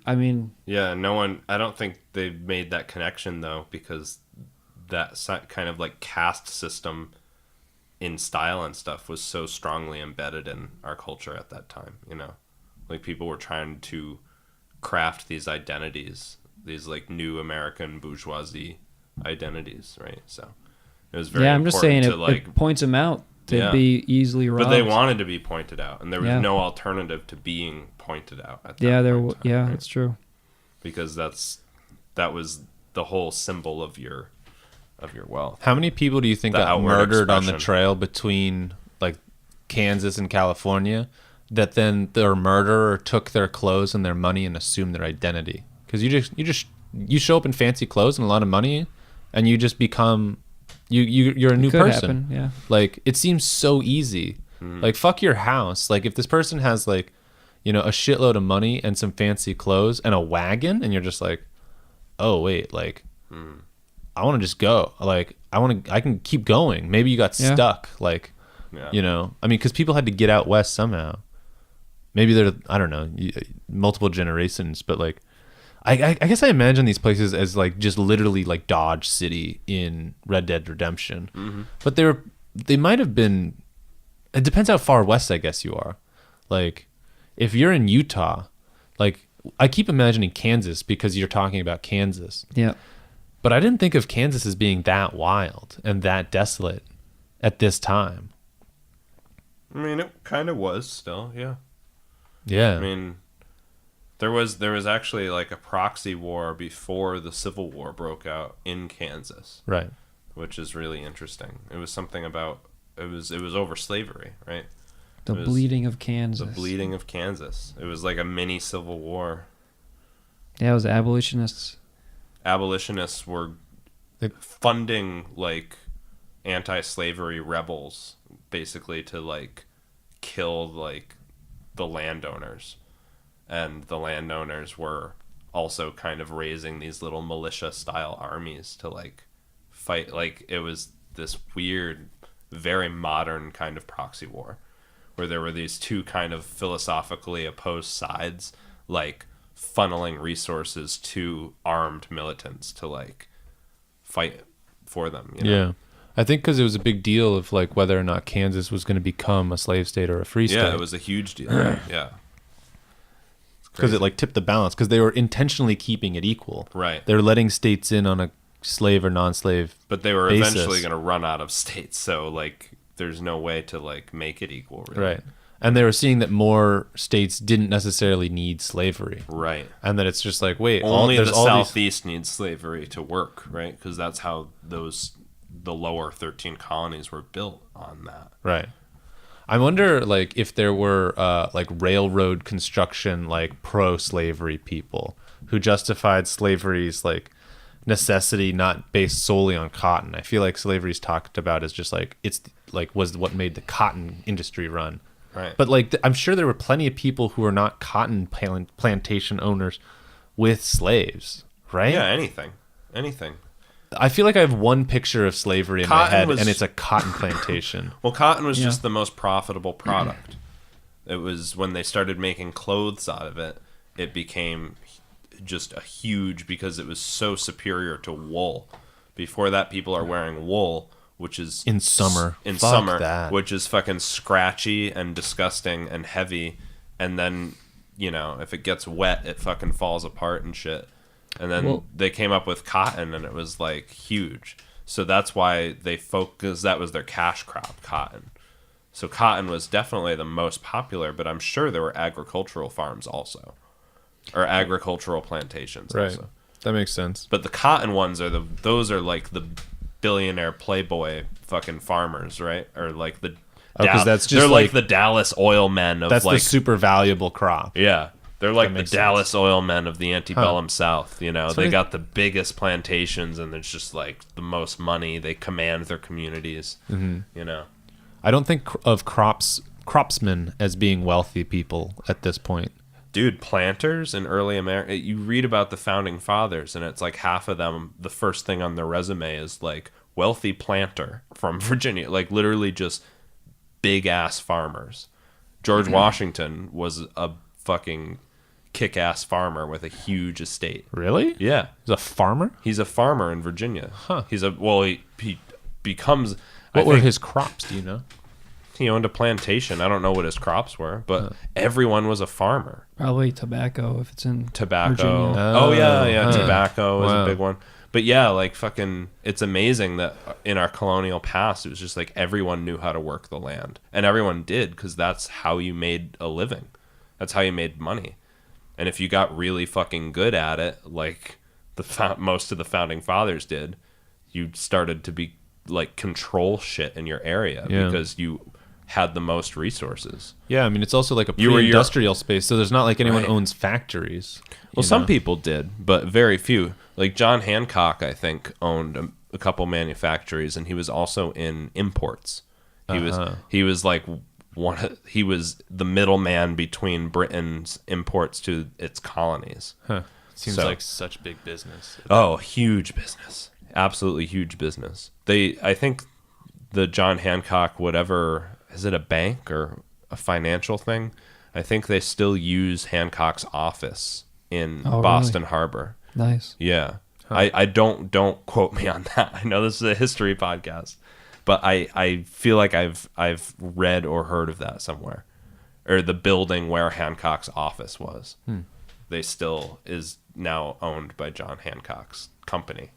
I mean, Yeah, no one. I don't think they made that connection though, because that kind of like caste system in style and stuff was so strongly embedded in our culture at that time. You know, like people were trying to craft these identities, these like new American bourgeoisie identities, right? So it was very yeah, I'm just saying important it, to it points them out to Yeah. be easily robbed. but they wanted to be pointed out, and there was Yeah. no alternative to being pointed out at that Yeah, point in time, right? it's true. Because that was the whole symbol of your wealth. How many people do you think The got outward murdered on the expression. trail between like Kansas and California that then their murderer took their clothes and their money and assumed their identity? Because you show up in fancy clothes and a lot of money, and you just become you're a new Could person. happen, yeah. Like it seems so easy. Like fuck your house. Like if this person has like, you know, a shitload of money and some fancy clothes and a wagon, and you're just like, oh wait, like I want to just go. Like I can keep going. Maybe you got Yeah. stuck. Like, Yeah. you know, I mean, because people had to get out west somehow. Maybe they're, I don't know, multiple generations, but like, I guess I imagine these places as like just literally like Dodge City in Red Dead Redemption. But they might have been. It depends how far west I guess you are. Like, if you're in Utah, like I keep imagining Kansas because you're talking about Kansas. Yeah. But I didn't think of Kansas as being that wild and that desolate at this time. I mean, it kind of was still, yeah. Yeah. I mean, there was actually like a proxy war before the Civil War broke out in Kansas, right. which is really interesting. It was something about it was over slavery, right? The It was bleeding of Kansas. The bleeding of Kansas. It was like a mini Civil War. Yeah, it was abolitionists. Abolitionists were funding like anti-slavery rebels, basically to like kill like the landowners, and the landowners were also kind of raising these little militia style armies to like fight. Like it was this weird, very modern kind of proxy war where there were these two kind of philosophically opposed sides, like funneling resources to armed militants to like fight for them. You know? Yeah. I think because it was a big deal of like whether or not Kansas was going to become a slave state or a free state. Yeah, it was a huge deal. Yeah. Because it like tipped the balance because they were intentionally keeping it equal. Right. They were letting states in on a slave or non-slave. But they were basis. eventually going to run out of states, so like there's no way to like make it equal, really. Right. And they were seeing that more states didn't necessarily need slavery. Right. And that it's just like, wait, Only there's the all these. Southeast needs slavery to work, right? Because that's how the lower 13 colonies were built on that. Right. I wonder, like, if there were, like, railroad construction, like, pro-slavery people who justified slavery's, like, necessity not based solely on cotton. I feel like slavery's talked about as just, like, it's, like, was what made the cotton industry run. Right. But, like, I'm sure there were plenty of people who were not cotton plantation owners with slaves, right? Yeah, anything. I feel like I have one picture of slavery in my Cotton head, was- and it's a cotton plantation. Well, cotton was Yeah. just the most profitable product. It was when they started making clothes out of it, it became just a huge because it was so superior to wool. Before that, people are wearing wool, which is In summer. in Fuck summer, that. which is fucking scratchy and disgusting and heavy. And then, you know, if it gets wet, it fucking falls apart and shit. And then Well- they came up with cotton, and it was like huge. So that's why they focused. That was their cash crop, cotton. So cotton was definitely the most popular, but I'm sure there were agricultural farms also, or agricultural plantations Right. also. That makes sense. But the cotton ones are those are like the billionaire playboy fucking farmers, right? Or like the Oh, 'cause that's just they're like like- the Dallas oil men of That's like the super valuable crop. yeah. They're like the makes Dallas oil men of the antebellum South, you know. They funny. got the biggest plantations and there's just like the most money. They command their communities, you know. I don't think of cropsmen as being wealthy people at this point. Dude, planters in early America, you read about the founding fathers and it's like half of them, the first thing on their resume is like wealthy planter from Virginia, like literally just big ass farmers. George Washington was a fucking kick-ass farmer with a huge estate. Really? Yeah. He's a farmer? He's a farmer in Virginia. Huh. He becomes. What I were think his crops? Do you know? He owned a plantation. I don't know what his crops were, but everyone was a farmer. Probably tobacco if it's in Tobacco. Virginia. Oh yeah, huh. tobacco is Wow. a big one. But yeah, like fucking, it's amazing that in our colonial past, it was just like everyone knew how to work the land, and everyone did because that's how you made a living. That's how you made money. And if you got really fucking good at it, like most of the founding fathers did, you started to be like control shit in your area Yeah. because you had the most resources. Yeah, I mean, it's also like a You were your- pre-industrial space, so there's not like anyone Right. owns factories. Well, you some know? people did, but very few. Like John Hancock, I think, owned a couple manufactories, and he was also in imports. He was like he was the middleman between Britain's imports to its colonies. Huh. Seems So- like such big business. Oh, huge business. Absolutely huge business. I think the John Hancock, whatever, is it a bank or a financial thing? I think they still use Hancock's office in Oh, Boston Harbor. Nice. Yeah. I don't quote me on that. I know this is a history podcast, but I feel like I've read or heard of that somewhere. Or the building where Hancock's office was. They still is now owned by John Hancock's company,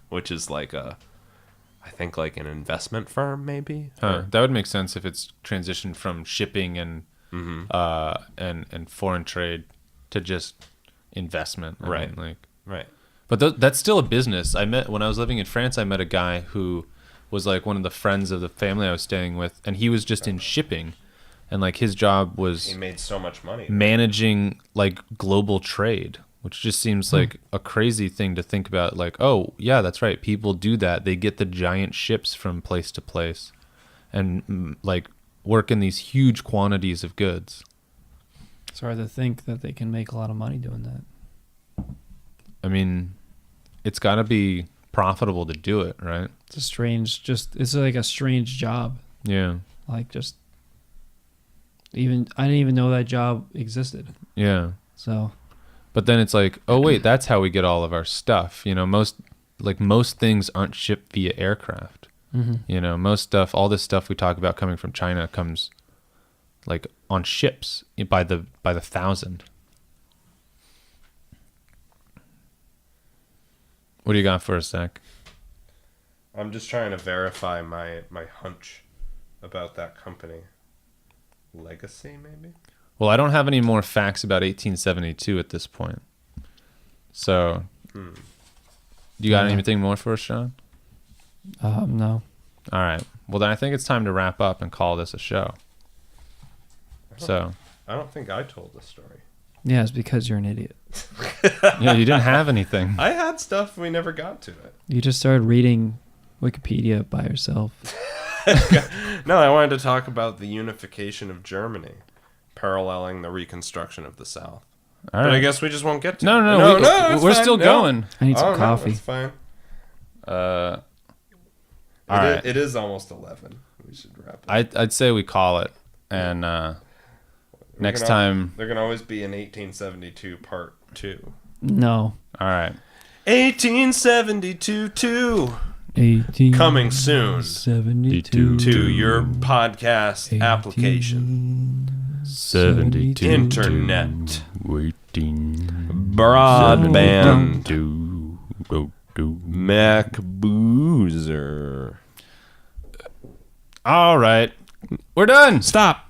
which is like I think like an investment firm maybe. Huh. That would make sense if it's transitioned from shipping and and foreign trade to just investment. I Right. mean, like, Right. but that's still a business. When I was living in France, I met a guy who was like one of the friends of the family I was staying with, and he was just in shipping, and like his job was He made so much money. managing like global trade, which just seems like a crazy thing to think about. Like, oh yeah, that's right, people do that. They get the giant ships from place to place and like work in these huge quantities of goods. It's hard to think that they can make a lot of money doing that. I mean, it's got to be profitable to do it, right? It's like a strange job. Yeah. Like just I didn't even know that job existed. Yeah. So But then it's like, oh wait, that's how we get all of our stuff. Most things aren't shipped via aircraft. Most stuff, all this stuff we talk about coming from China comes like on ships by the 1,000. What do you got for us, Zach? I'm just trying to verify my hunch about that company. Legacy, maybe? Well, I don't have any more facts about 1872 at this point. So, you got anything more for us, Sean? no. All right. Well, then I think it's time to wrap up and call this a show. So, I don't think I told the story. Yeah, it's because you're an idiot. yeah, you didn't have anything. I had stuff, we never got to it. You just started reading Wikipedia by yourself. No, I wanted to talk about the unification of Germany, paralleling the reconstruction of the South. All But I right. guess we just won't get to No, it. no, it's we're fine. still No. going. I need some No, coffee. it's fine. All It right. it is almost 11. We should wrap it. I'd say we call it. And next gonna- time. There can always be an 1872 part 2. No. All right. 1872 2 18. coming soon 72. to your podcast application. 72. Internet. Waiting. Broadband. Do. MacBoozer. All right. We're done. Stop.